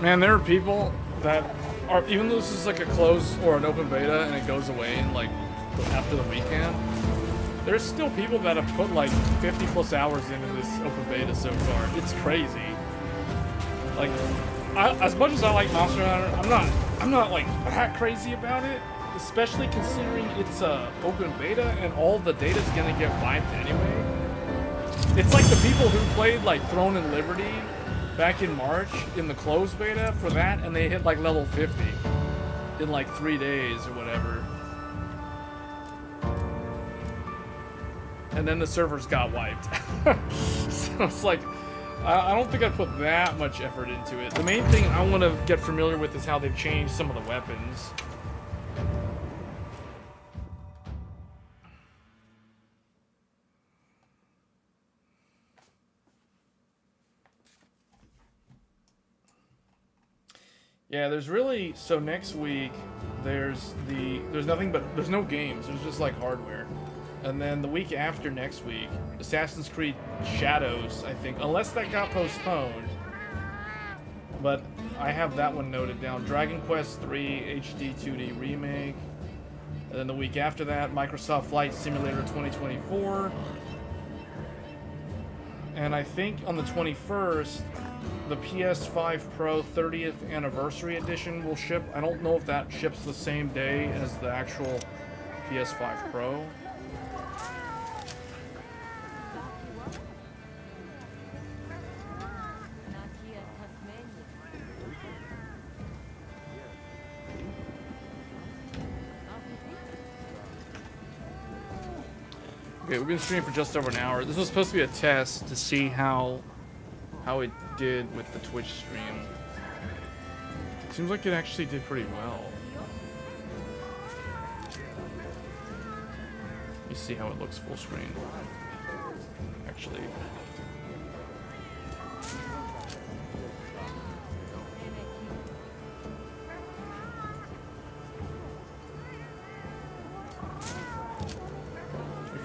Man, there are people that are, even though this is like a closed or an open beta and it goes away in like after the weekend, there's still people that have put like 50 plus hours into this open beta so far. It's crazy. Like, as much as I like Monster Hunter, I'm not like that crazy about it, especially considering it's a open beta and all the data's gonna get wiped anyway. It's like the people who played like Throne and Liberty back in March in the closed beta for that, and they hit like level 50 in like 3 days or whatever. And then the servers got wiped. So it's like, I don't think I put that much effort into it. The main thing I want to get familiar with is how they've changed some of the weapons. Yeah, there's really, so next week there's no games, there's just like hardware. And then the week after next week, Assassin's Creed Shadows, I think, unless that got postponed. But I have that one noted down. Dragon Quest 3 HD 2D remake. And then the week after that, Microsoft Flight Simulator 2024. And I think on the 21st, the PS5 Pro 30th Anniversary Edition will ship. I don't know if that ships the same day as the actual PS5 Pro. Okay, we've been streaming for just over an hour. This was supposed to be a test to see how it did with the Twitch stream. Seems like it actually did pretty well. You see how it looks full screen. Actually.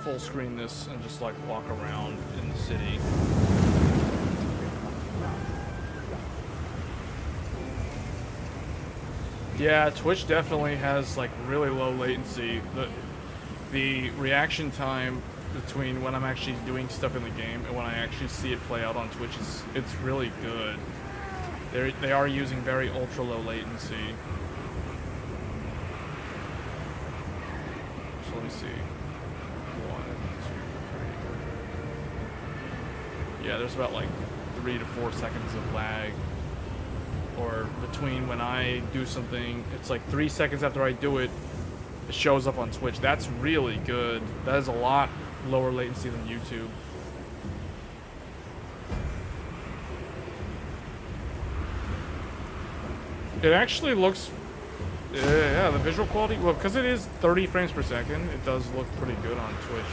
Full screen this and just like walk around in the city. Yeah, Twitch definitely has like really low latency. The reaction time between when I'm actually doing stuff in the game and when I actually see it play out on Twitch it's really good. They are using very ultra low latency. So let me see. Yeah, there's about like 3 to 4 seconds of lag. Or between when I do something, it's like 3 seconds after I do it, it shows up on Twitch. That's really good. That is a lot lower latency than YouTube. It actually looks, yeah, the visual quality, well, because it is 30 frames per second, it does look pretty good on Twitch.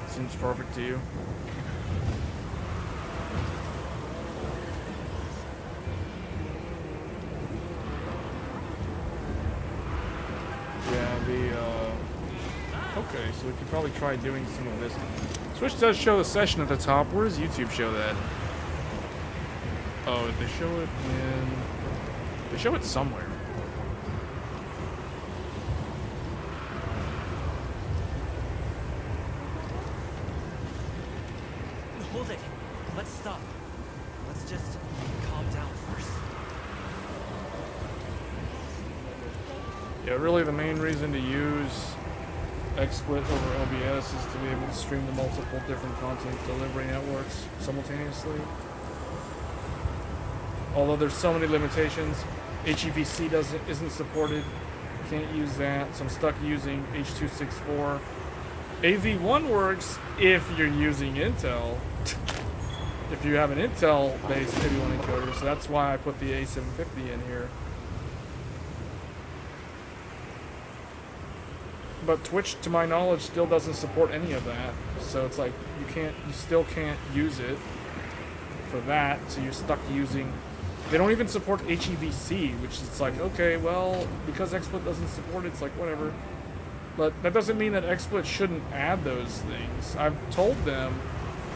Seems perfect to you. Okay, so we could probably try doing some of this. Switch does show the session at the top. Where does YouTube show that? Oh, they show it in... They show it somewhere. Hold it. Let's stop. Let's just calm down first. Yeah, really the main reason to use XSplit over OBS is to be able to stream to multiple different content delivery networks simultaneously. Although there's so many limitations, HEVC isn't supported. Can't use that, so I'm stuck using H.264. AV1 works if you're using Intel. If you have an Intel-based AV1 encoder, so that's why I put the A750 in here. But Twitch, to my knowledge, still doesn't support any of that. So it's like you still can't use it for that. So you're stuck using. They don't even support HEVC, which is like, okay, well, because XSplit doesn't support it, it's like whatever. But that doesn't mean that XSplit shouldn't add those things. I've told them,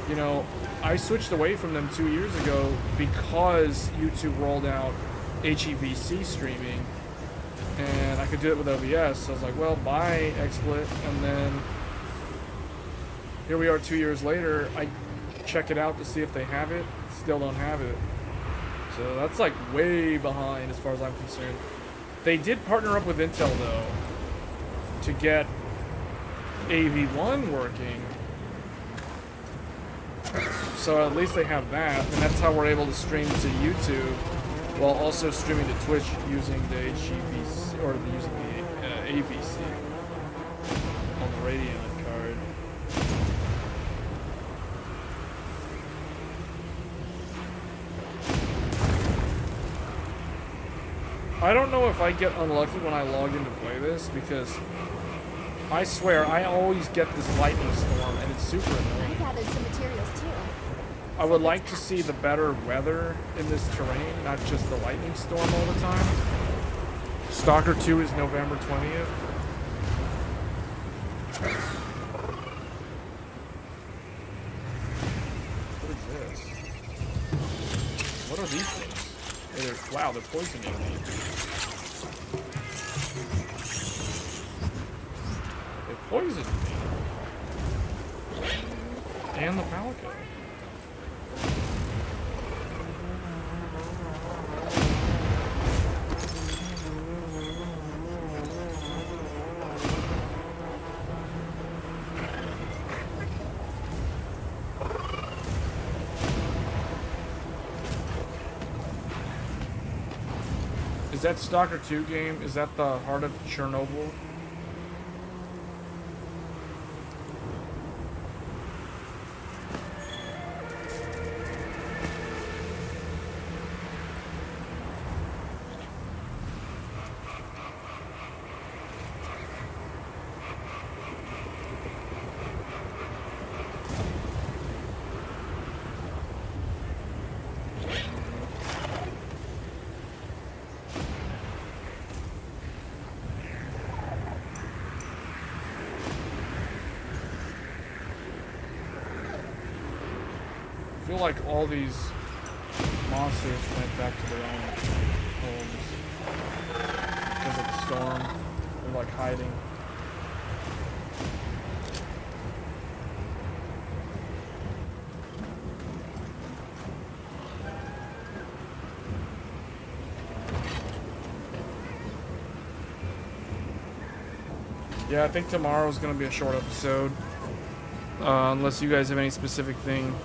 you know, I switched away from them 2 years ago because YouTube rolled out HEVC streaming. And I could do it with OBS, so I was like, well, buy XSplit, and then here we are 2 years later. I check it out to see if they have it, still don't have it. So that's like way behind as far as I'm concerned. They did partner up with Intel though to get AV1 working. So at least they have that, and that's how we're able to stream to YouTube while also streaming to Twitch using the HEVC, or using the AVC on the Radeon card. I don't know if I get unlucky when I log in to play this, because I swear I always get this lightning storm, and it's super annoying. I gathered some materials too. I would like to see the better weather in this terrain, not just the lightning storm all the time. Stalker 2 is November 20th. What is this? What are these things? Wow, they're poisoning me. They poisoned me. And the palico. Is that Stalker 2 game? Is that the Heart of Chernobyl? I feel like all these monsters went back to their own homes because of the storm. They're like hiding. Yeah, I think tomorrow's gonna be a short episode. Unless you guys have any specific thing.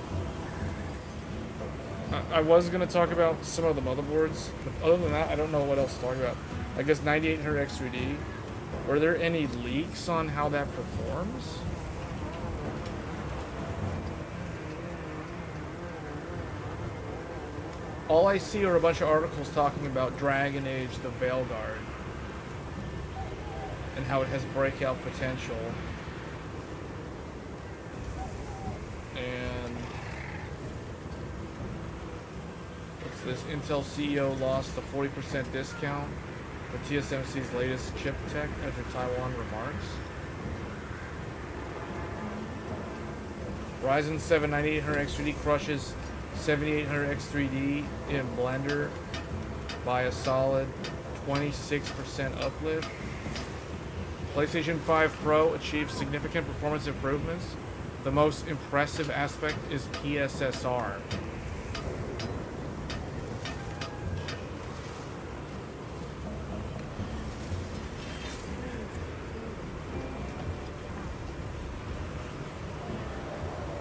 I was going to talk about some of the motherboards, but other than that, I don't know what else to talk about. I guess 9800 X3D. Were there any leaks on how that performs? All I see are a bunch of articles talking about Dragon Age, the Veilguard, and how it has breakout potential. And this Intel CEO lost a 40% discount for TSMC's latest chip tech after Taiwan remarks. Ryzen 7 9800 X3D crushes 7800 X3D in Blender by a solid 26% uplift. PlayStation 5 Pro achieves significant performance improvements. The most impressive aspect is PSSR.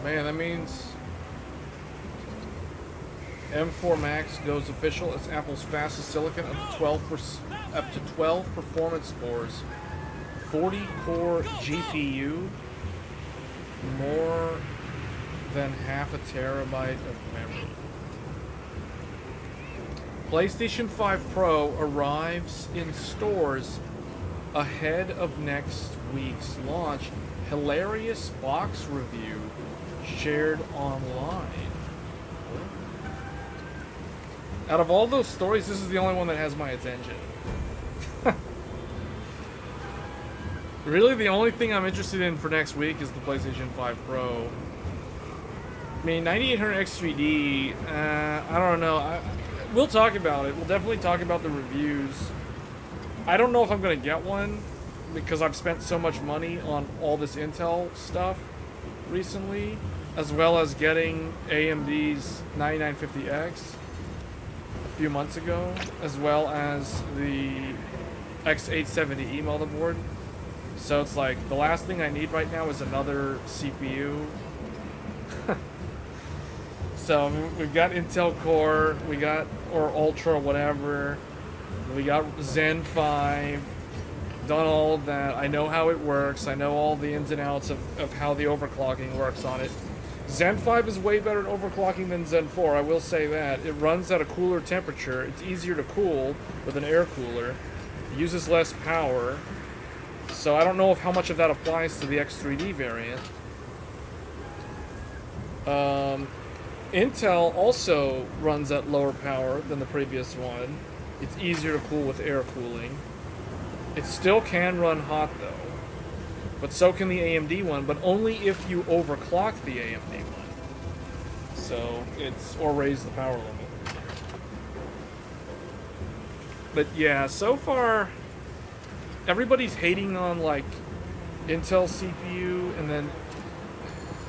Man, that means M4 Max goes official. It's Apple's fastest silicon, up to 12 performance cores, 40-core GPU, more than half a terabyte of memory. PlayStation 5 Pro arrives in stores ahead of next week's launch. Hilarious box review shared online. Out of all those stories, this is the only one that has my attention. Really, the only thing I'm interested in for next week is the PlayStation 5 Pro. I mean, 9800 X3D, I don't know. We'll talk about it. We'll definitely talk about the reviews. I don't know if I'm going to get one because I've spent so much money on all this Intel stuff recently, as well as getting AMD's 9950X a few months ago, as well as the X870E motherboard. So it's like, the last thing I need right now is another CPU. So we've got Intel Core, we got, or Ultra, whatever. We got Zen 5, done all of that. I know how it works. I know all the ins and outs of how the overclocking works on it. Zen 5 is way better at overclocking than Zen 4, I will say that. It runs at a cooler temperature. It's easier to cool with an air cooler. It uses less power. So I don't know how much of that applies to the X3D variant. Intel also runs at lower power than the previous one. It's easier to cool with air cooling. It still can run hot though, but so can the AMD one, but only if you overclock the AMD one. So it's, or raise the power limit. But yeah, so far, everybody's hating on like Intel CPU, and then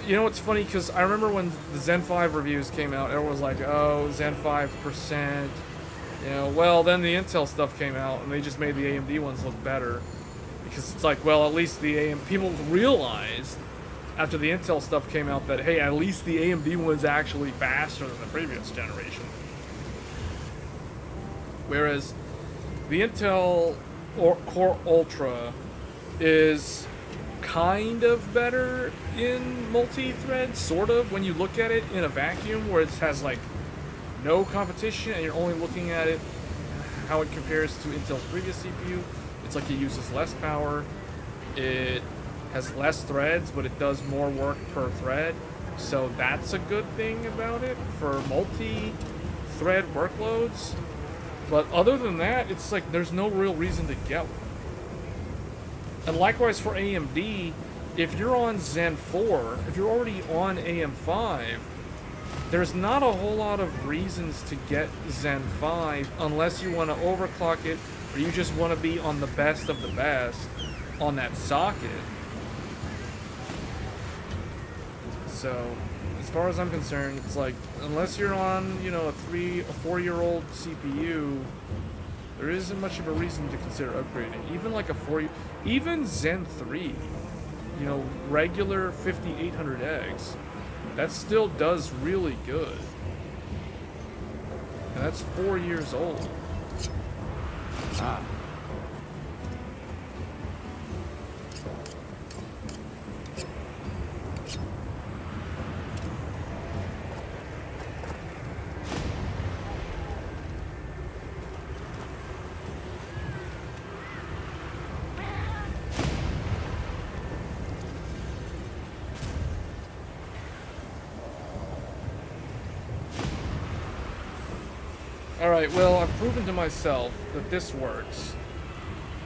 you know what's funny? Because I remember when the Zen 5 reviews came out, everyone was like, "Oh, Zen 5%." You know, well, then the Intel stuff came out, and they just made the AMD ones look better, because it's like, well, at least the people realized after the Intel stuff came out that hey, at least the AMD one's actually faster than the previous generation. Whereas the Intel Core Ultra is kind of better in multi-thread, sort of, when you look at it in a vacuum, where it has like no competition and you're only looking at it how it compares to Intel's previous CPU. It's like it uses less power, it has less threads, but it does more work per thread, so that's a good thing about it for multi-thread workloads. But other than that, it's like there's no real reason to get one. And likewise for AMD, if you're on Zen 4, if you're already on AM5, there's not a whole lot of reasons to get Zen 5 unless you want to overclock it or you just want to be on the best of the best on that socket. So, as far as I'm concerned, it's like, unless you're on, you know, a 4-year-old CPU, there isn't much of a reason to consider upgrading. Even like even Zen 3, you know, regular 5800X, that still does really good. And that's 4 years old. Ah. Alright, well, I've proven to myself that this works.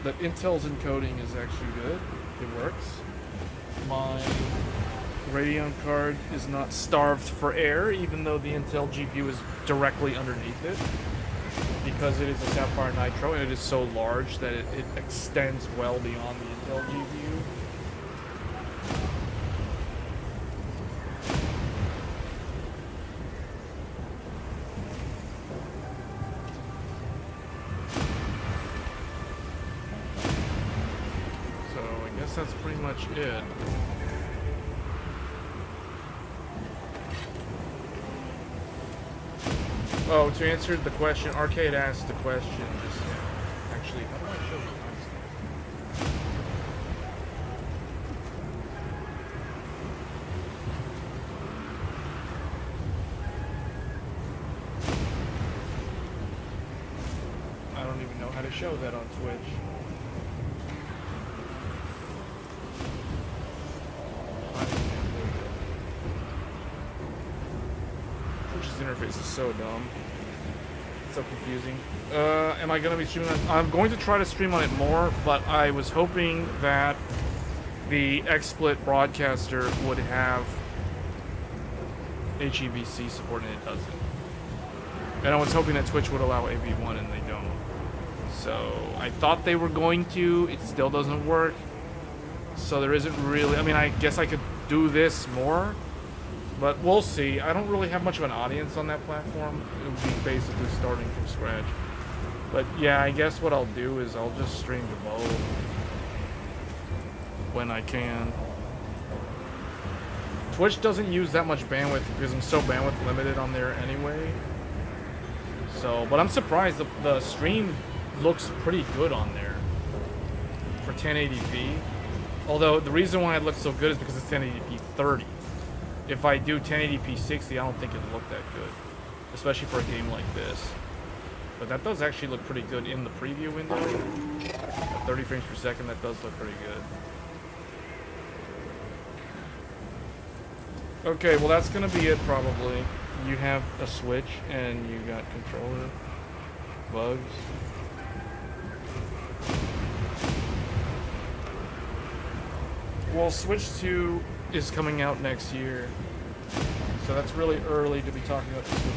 That Intel's encoding is actually good. It works. My Radeon card is not starved for air, even though the Intel GPU is directly underneath it. Because it is a Sapphire Nitro, and it is so large that it extends well beyond the Intel GPU. That's pretty much it. Oh, to answer the question, Arcade asked the question just now. Actually, how do I show you timestamp? I don't even know how to show that on Twitch. Interface is so dumb. It's so confusing. Am I going to be streaming on? I'm going to try to stream on it more, but I was hoping that the XSplit broadcaster would have HEVC support, and it doesn't. And I was hoping that Twitch would allow AV1, and they don't. So I thought they were going to. It still doesn't work. So there isn't really. I mean, I guess I could do this more. But we'll see. I don't really have much of an audience on that platform. It would be basically starting from scratch. But yeah, I guess what I'll do is I'll just stream to both when I can. Twitch doesn't use that much bandwidth because I'm so bandwidth limited on there anyway. So, but I'm surprised the stream looks pretty good on there for 1080p. Although the reason why it looks so good is because it's 1080p 30. If I do 1080p 60, I don't think it'll look that good, especially for a game like this. But that does actually look pretty good in the preview window. At 30 frames per second, that does look pretty good. Okay, well that's gonna be it probably. You have a Switch and you got controller bugs. Well, Switch 2 is coming out next year, so that's really early to be talking about the Switch 2.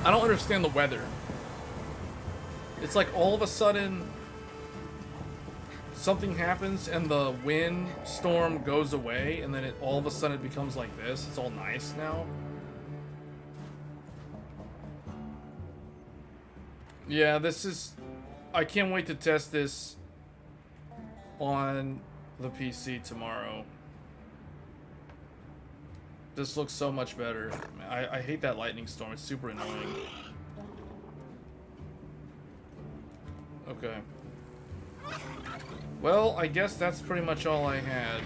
I don't understand the weather. It's like all of a sudden something happens and the wind storm goes away, and then all of a sudden it becomes like this. It's all nice now. Yeah, this is... I can't wait to test this on the PC tomorrow. This looks so much better. I hate that lightning storm. It's super annoying. Okay. Well, I guess that's pretty much all I had.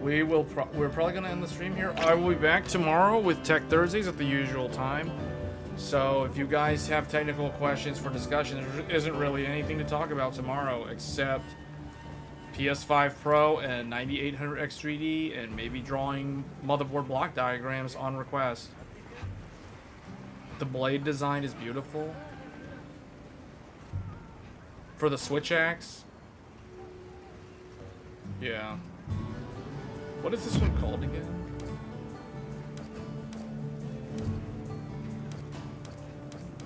We're probably gonna end the stream here. I will be back tomorrow with Tech Thursdays at the usual time. So if you guys have technical questions for discussion, there isn't really anything to talk about tomorrow except PS5 Pro and 9800 X3D and maybe drawing motherboard block diagrams on request. The blade design is beautiful. For the switch axe. Yeah. What is this one called again?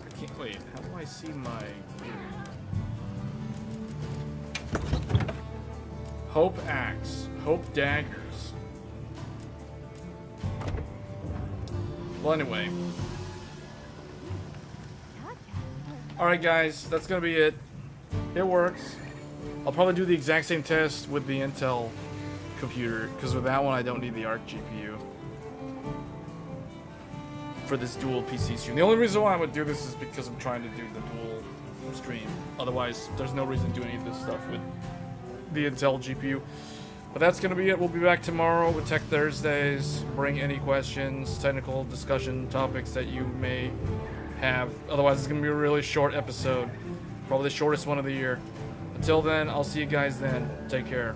I can't wait. How do I see my Hope Axe. Hope Daggers. Well, anyway. Alright, guys. That's gonna be it. It works. I'll probably do the exact same test with the Intel computer, because with that one I don't need the ARC GPU for this dual PC stream. The only reason why I would do this is because I'm trying to do the dual stream. Otherwise, there's no reason to do any of this stuff with the Intel GPU. But that's going to be it. We'll be back tomorrow with Tech Thursdays. Bring any questions, technical discussion topics that you may have. Otherwise, it's going to be a really short episode. Probably the shortest one of the year. Until then, I'll see you guys then. Take care.